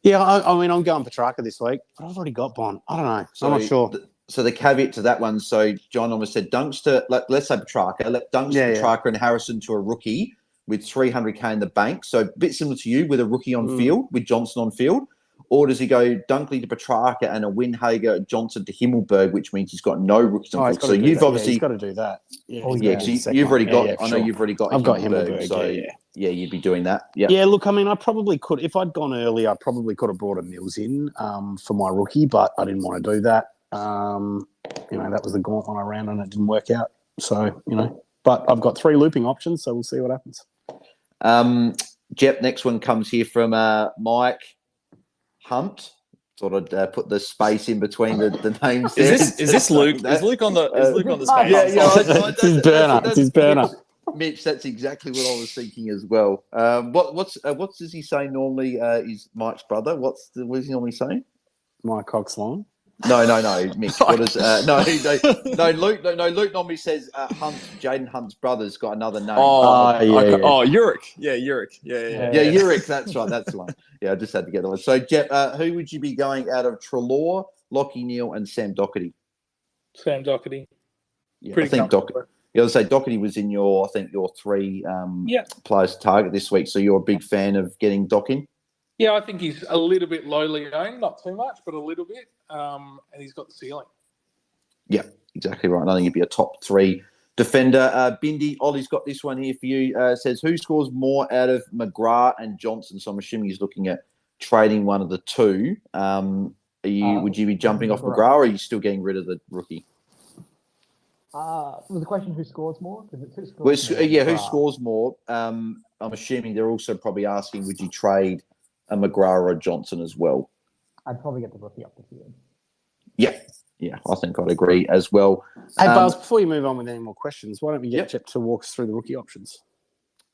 Yeah, I mean, I'm going Petrarca this week, but I've already got Bont. I don't know. So, I'm not sure. So the caveat to that one, so John almost said dunks to, let's say Petrarca, dunks to Petrarca and Harrison to a rookie with 300K in the bank. So a bit similar to you with a rookie on field, with Johnson on field. Or does he go Dunkley to Petrarca and a Windhager Johnson to Himmelberg, which means he's got no rookies on field? So you've obviously he's got to do that. You've already got. I know you've already got. I've got Himmelberg. So you'd be doing that. Yeah. Yeah. Look, I mean, I probably could if I'd gone early. I probably could have brought a Mills in for my rookie, but I didn't want to do that. That was the gauntlet I ran, and it didn't work out. So but I've got 3 looping options, so we'll see what happens. Jep, next one comes here from Mike Hunt. Sort of put the space in between the names. There. Is this Luke? Is Luke on the space? It's his burner. It's his burner. Mitch, that's exactly what I was thinking as well. What does he say normally? Is Mike's brother? What is he normally saying? My cock's long. No, Mitch. What is no? Luke normally says Jaden Hunt's brother's got another name. Uric. Yeah, Uric. Yeah. Yeah, Uric. That's right. That's the one. Yeah, I just had to get the one. So, Jeff, who would you be going out of Treloar, Lockie Neal, and Sam Doherty? Sam Doherty. Yeah, Pretty I think comfortable. I was say Doherty was in your three players to target this week. So you're a big fan of getting Doc in? Yeah, I think he's a little bit lowly owned, not too much, but a little bit. And he's got the ceiling. Yeah, exactly right. I think he'd be a top three defender. Bindi, Ollie's got this one here for you. Says, who scores more out of McGrath and Johnson? So I'm assuming he's looking at trading one of the two. Would you be jumping off McGrath, or are you still getting rid of the rookie? Was the question who scores more? Who scores more? I'm assuming they're also probably asking, would you trade a McGrath or a Johnson as well? I'd probably get the rookie up the field. Yeah, I think I'd agree as well. Hey, Buzz, before you move on with any more questions, why don't we get Jet to walk us through the rookie options?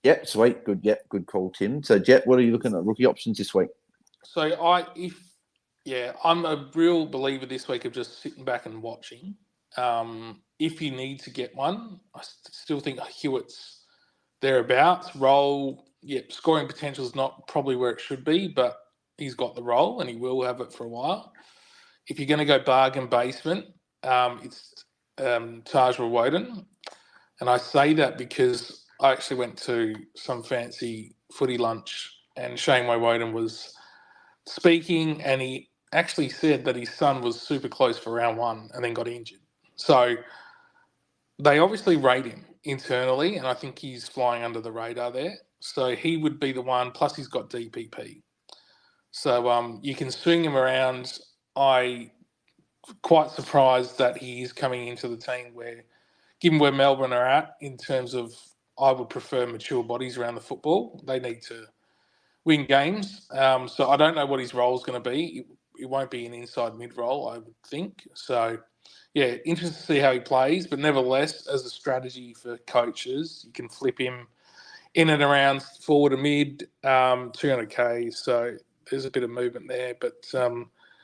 Yep, sweet. Good. Yep, good call, Tim. So, Jet, what are you looking at rookie options this week? So I'm a real believer this week of just sitting back and watching. If you need to get one, I still think Hewitt's thereabouts. Scoring potential is not probably where it should be, but he's got the role and he will have it for a while. If you're going to go bargain basement, it's Taj Woden. And I say that because I actually went to some fancy footy lunch and Shane Woden was speaking, and he actually said that his son was super close for round one and then got injured. So they obviously rate him internally, and I think he's flying under the radar there. So he would be the one, plus he's got DPP. So you can swing him around. I'm quite surprised that he is coming into the team where, given where Melbourne are at in terms of, I would prefer mature bodies around the football. They need to win games. So I don't know what his role is going to be. It won't be an inside mid role, I would think. So, yeah, interested to see how he plays. But nevertheless, as a strategy for coaches, you can flip him in and around forward to mid, 200K. So there's a bit of movement there. But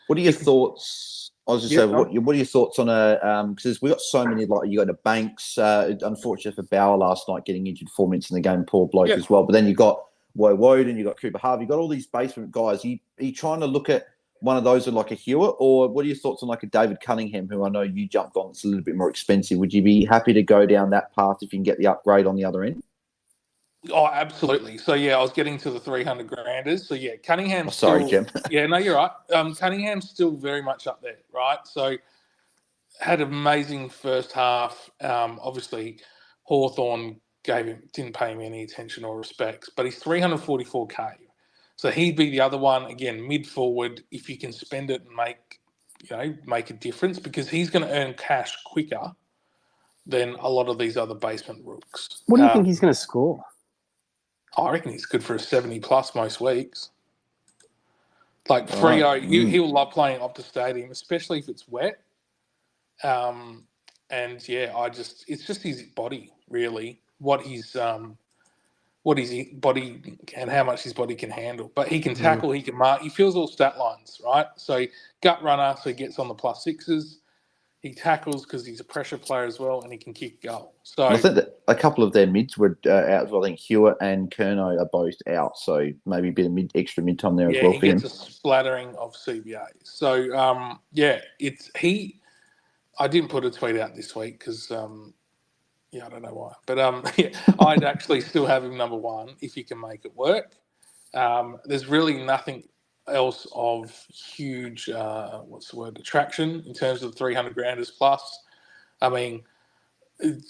what are your thoughts? I was just saying, what are your thoughts on because we got so many, like you got the Banks, unfortunate for Bauer last night getting injured 4 minutes in the game, poor bloke as well. But then you got Woden, you got Cooper Harvey, you got all these basement guys. Are you trying to look at one of those like a Hewitt, or what are your thoughts on like a David Cunningham, who I know you jumped on? It's a little bit more expensive. Would you be happy to go down that path if you can get the upgrade on the other end? Oh, absolutely. So, I was getting to the 300 granders. So, Cunningham's sorry, Jim. Yeah, no, you're right. Cunningham's still very much up there, right? So, had an amazing first half. Obviously, Hawthorn didn't pay him any attention or respects, but he's 344K. So, he'd be the other one, again, mid-forward, if you can spend it and make a difference, because he's going to earn cash quicker than a lot of these other basement rooks. What do you think he's going to score? I reckon he's good for a 70 plus most weeks. Like Freo, he'll love playing Optus Stadium, especially if it's wet. It's just his body really, what his body and how much his body can handle. But he can tackle, he can mark, he fills all stat lines, right? So gut runner, so he gets on the plus sixes. He tackles because he's a pressure player as well, and he can kick goal. So I think that a couple of their mids were out as well. I think Hewitt and Kerno are both out, so maybe a bit of extra mid time there as well for him. Yeah, he gets a splattering of CBA. So I didn't put a tweet out this week because I don't know why, but I'd actually still have him number one if he can make it work. There's really nothing else of huge attraction in terms of 300 granders plus. I mean,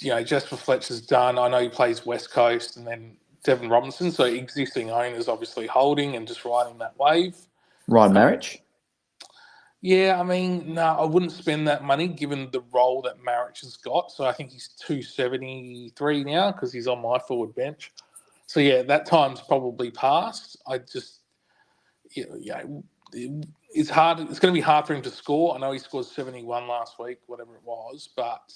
Jasper Fletcher's done. I know he plays West Coast, and then Devon Robinson, so existing owners obviously holding and just riding that wave. Ryan Marich? Yeah, I mean, no, I wouldn't spend that money given the role that Marich has got. So I think he's 273 now because he's on my forward bench. So that time's probably passed. It's hard. It's going to be hard for him to score. I know he scored 71 last week, whatever it was, but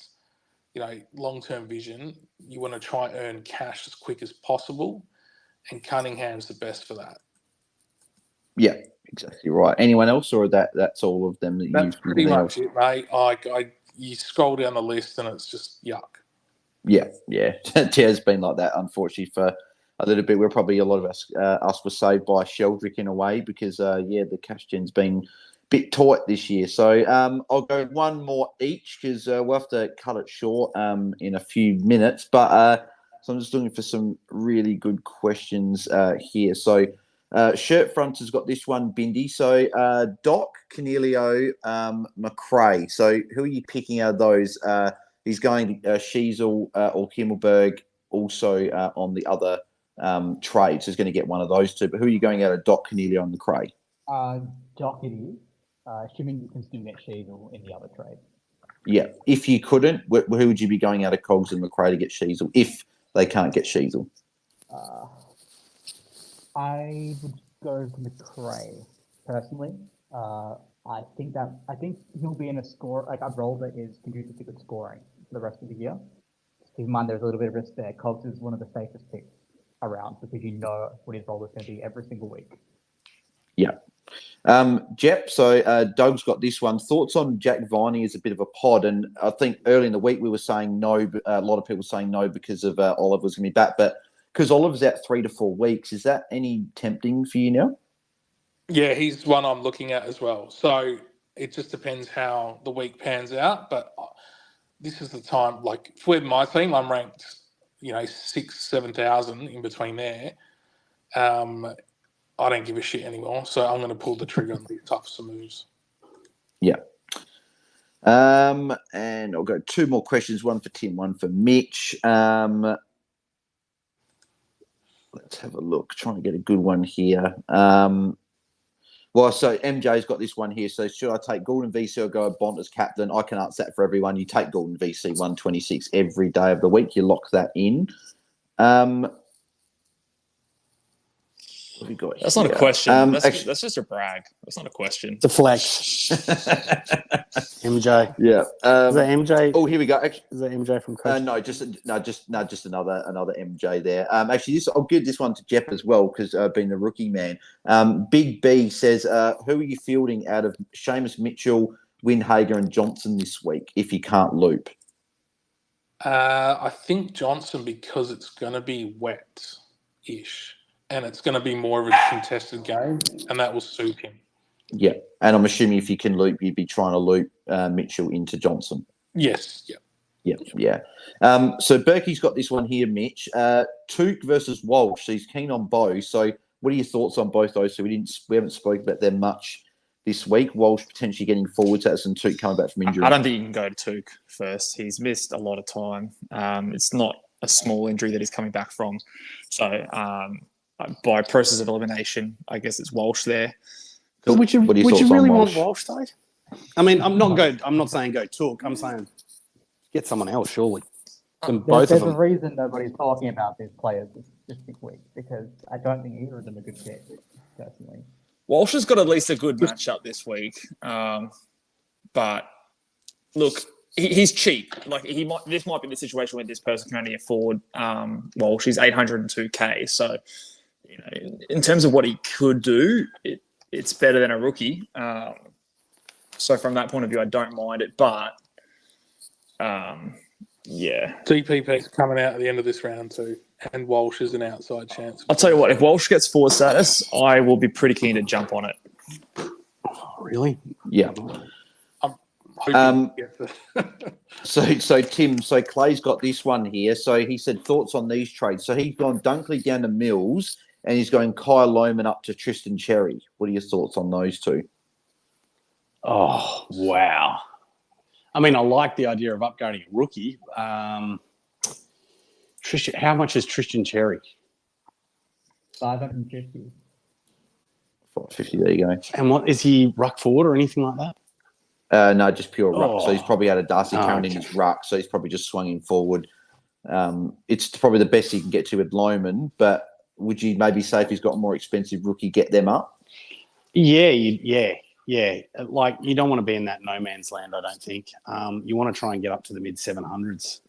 long-term vision, you want to try and earn cash as quick as possible, and Cunningham's the best for that. Yeah, exactly right. Anyone else, or that's all of them that That's you've pretty nailed? much it, mate. You scroll down the list and it's just yuck. Yeah. It has been like that, unfortunately, for a little bit. We're probably a lot of us were saved by Sheldrick in a way because the cash gen's been a bit tight this year. So I'll go one more each because we'll have to cut it short in a few minutes. But so I'm just looking for some really good questions here. So Shirt Front has got this one, Bindi. So Doc, Canelio, McRae. So who are you picking out of those? He's going Sheasel or Kimmelberg also on the other trades. He's going to get one of those two. But who are you going out of Doc, Canelio, and McRae? Doc it is, assuming you can still get Sheasel in the other trade. Yeah. If you couldn't, who would you be going out of Cogs and McRae to get Sheasel if they can't get Sheasel? I would go for McRae personally. I think he'll be in a score like a role that is conducive to good scoring for the rest of the year. Keep in mind there's a little bit of risk there. Cogs is one of the safest picks around because you know what his role is going to be every single week. Yeah. Jep, so Doug's got this one. Thoughts on Jack Viney as a bit of a pod? And I think early in the week we were saying no, but a lot of people saying no because of Oliver was going to be back. But because Oliver's out 3 to 4 weeks, is that any tempting for you now? Yeah, he's one I'm looking at as well. So it just depends how the week pans out. But this is the time, like for my team, I'm ranked, 6,000, 7,000 in between there. I don't give a shit anymore. So I'm going to pull the trigger on these types of moves. Yeah. And I'll go 2 more questions, one for Tim, one for Mitch. Let's have a look. Trying to get a good one here. So MJ's got this one here. So should I take Gordon VC or go Bont as captain? I can answer that for everyone. You take Gordon VC 126 every day of the week. You lock that in. What have we got That's here? not a question. That's actually, just a brag. That's not a question. The flex. MJ. Yeah. Is that MJ? Oh, here we go. Actually, is that MJ from Coach? just another MJ there. Actually, I'll give this one to Jeff as well because being the rookie man. Big B says, who are you fielding out of Seamus Mitchell, Windhager, and Johnson this week if you can't loop? I think Johnson because it's going to be wet-ish. And it's going to be more of a contested game, and that will suit him. Yeah, and I'm assuming if you can loop, you'd be trying to loop Mitchell into Johnson. Yes, yeah. So Berkey's got this one here, Mitch. Took versus Walsh. He's keen on both. So what are your thoughts on both those? So we haven't spoken about them much this week. Walsh potentially getting forward to us and Took coming back from injury. I don't think you can go to Took first. He's missed a lot of time. It's not a small injury that he's coming back from. So by process of elimination, I guess it's Walsh there. But would you really want Walsh? Walsh though? I mean, I'm not saying go Took. I'm saying get someone else, surely. There's a reason nobody's talking about these players this week because I don't think either of them are good fit, personally. Walsh has got at least a good matchup this week, but look, he's cheap. Like this might be the situation where this person can only afford Walsh. He's 802k, so in terms of what he could do, it's better than a rookie. So from that point of view, I don't mind it, but yeah. DPP's coming out at the end of this round too, and Walsh is an outside chance. I'll tell you what, if Walsh gets forward status, I will be pretty keen to jump on it. Oh, really? Yeah. So Tim, Clay's got this one here. So he said thoughts on these trades. So he's gone Dunkley down to Mills, and he's going Kyle Lohman up to Tristan Cherry. What are your thoughts on those two? Oh, wow. I mean, I like the idea of upgrading a rookie. Tristan, how much is Tristan Cherry? 550. 550, there you go. And what is he, ruck forward or anything like that? No, just pure ruck. So he's probably out of Darcy Curran in okay. his ruck. So he's probably just swinging forward. It's probably the best he can get to with Lohman. But would you maybe say if he's got a more expensive rookie, get them up? Yeah. Like you don't want to be in that no man's land, I don't think. You want to try and get up to the mid 700s.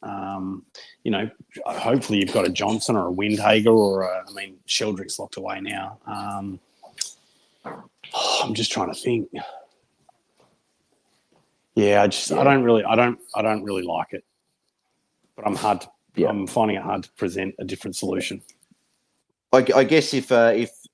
Hopefully you've got a Johnson or a Windhager or Sheldrick's locked away now. I'm just trying to think. Yeah, I don't really like it. But I'm finding it hard to present a different solution. I guess if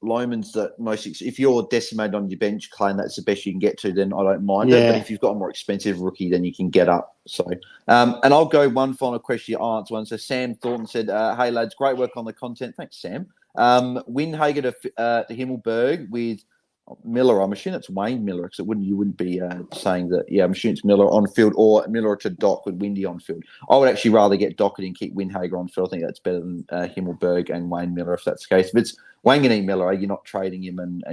Loman's the most, if you're decimated on your bench, Clay, and that's the best you can get to, then I don't mind it. But if you've got a more expensive rookie, then you can get up. So, and I'll go one final question. You answer one. So Sam Thornton said, "Hey lads, great work on the content. Thanks, Sam. Windhager to Himmelberg with Miller. I'm assuming it's Wayne Miller, because you wouldn't be saying that. Yeah, I'm assuming it's Miller on field or Miller to Dock with Windy on field. I would actually rather get Dockett and keep Windhager on field. I think that's better than Himmelberg and Wayne Miller, if that's the case. If it's Wanganeen Miller, you're not trading him, and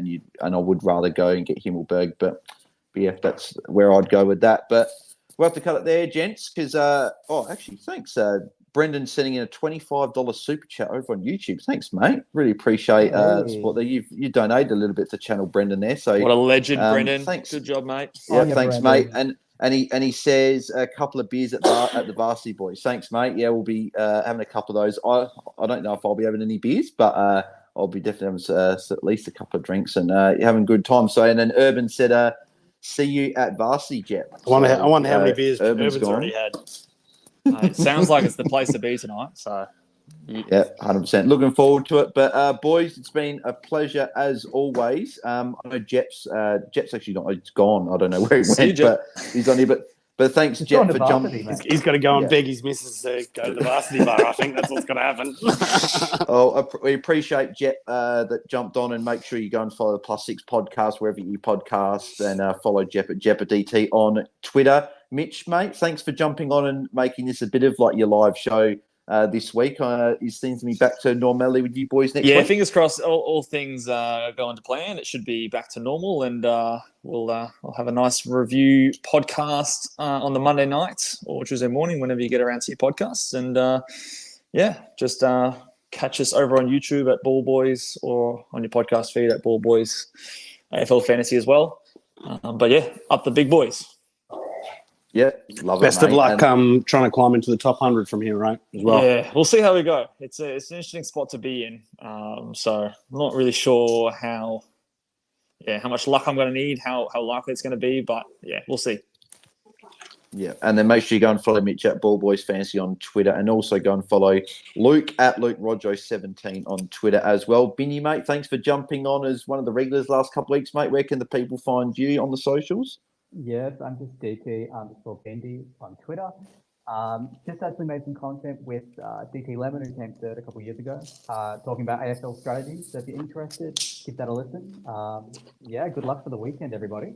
I would rather go and get Himmelberg. But yeah, that's where I'd go with that. But we'll have to cut it there, gents, because actually, thanks. Brendan sending in a $25 super chat over on YouTube. Thanks, mate. Really appreciate the support there. You donated a little bit to channel Brendan there. So what a legend, Brendan. Thanks. Good job, mate. Yeah, thanks, Brendan. mate. And he says a couple of beers at the Varsity Boys. Thanks, mate. Yeah, we'll be having a couple of those. I don't know if I'll be having any beers, but I'll be definitely having at least a couple of drinks and having a good time. So, and then Urban said, "See you at Varsity, Jet." I wonder how many beers Urban's already had. It sounds like it's the place to be tonight. So, yeah, 100%. Looking forward to it. But boys, it's been a pleasure as always. I know Jep's actually not. He's gone. I don't know where he went, but he's on here. But thanks, Jep, for jumping. He's got to go and beg his missus to go to the varsity bar. I think that's what's going to happen. We appreciate Jep that jumped on, and make sure you go and follow the Plus Six podcast wherever you podcast, and follow Jep at JepDT on Twitter. Mitch, mate, thanks for jumping on and making this a bit of like your live show this week. It seems to be back to normality with you boys next week. Yeah, fingers crossed. All things go into plan. It should be back to normal, and we'll have a nice review podcast on the Monday night or Tuesday morning, whenever you get around to your podcasts. And just catch us over on YouTube at Ball Boys, or on your podcast feed at Ball Boys AFL Fantasy as well. But yeah, up the big boys. Yeah, love Best it, of luck trying to climb into the top 100 from here, right? As well. Yeah, we'll see how we go. It's an interesting spot to be in. So I'm not really sure how much luck I'm going to need, how likely it's going to be, but yeah, we'll see. Yeah, and then make sure you go and follow Mitch at Ball Boys Fantasy on Twitter, and also go and follow Luke at LukeRojo17 on Twitter as well. Binny, mate, thanks for jumping on as one of the regulars last couple of weeks, mate. Where can the people find you on the socials? Yes, I'm just DT_Bendy on Twitter. Just actually made some content with DT Lemon, who came third a couple of years ago, talking about AFL strategy. So if you're interested, give that a listen. Good luck for the weekend, everybody.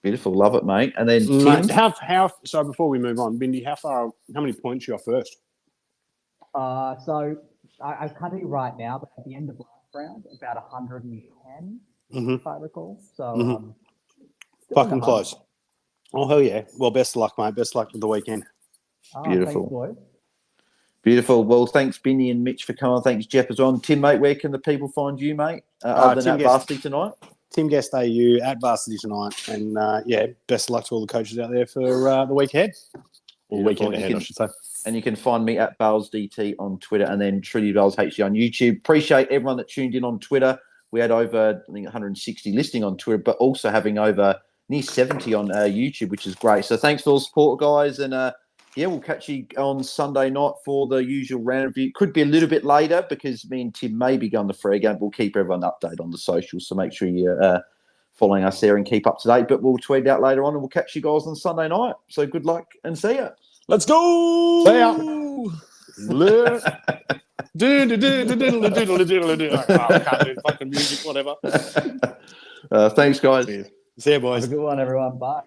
Beautiful, love it, mate. And then Tim, so before we move on, Bindy, how many points you got first? So I can't tell you right now, but at the end of last round, about 110, if I recall. So. Fucking close. Oh, hell yeah. Well, best of luck, mate. Best of luck with the weekend. Beautiful. Thanks, boys. Beautiful. Well, thanks, Binny and Mitch, for coming. Thanks, Jeff, as well. Tim, mate, where can the people find you, mate? Other than at Varsity tonight? Tim Guest AU at Varsity tonight. And, best of luck to all the coaches out there for the week ahead. Or weekend ahead, I should say. And you can find me at BalesDT on Twitter, and then trulybailshd on YouTube. Appreciate everyone that tuned in on Twitter. We had over, I think, 160 listening on Twitter, but also having over near 70 on YouTube, which is great. So thanks for all the support, guys. And we'll catch you on Sunday night for the usual round review. Could be a little bit later because me and Tim may be going to free game. We'll keep everyone updated on the socials, so make sure you're following us there and keep up to date. But we'll tweet out later on, and we'll catch you guys on Sunday night. So good luck and see ya. Let's go! See ya! I can't do fucking music, whatever. Thanks, guys. See ya, boys. Have a good one, everyone. Bye.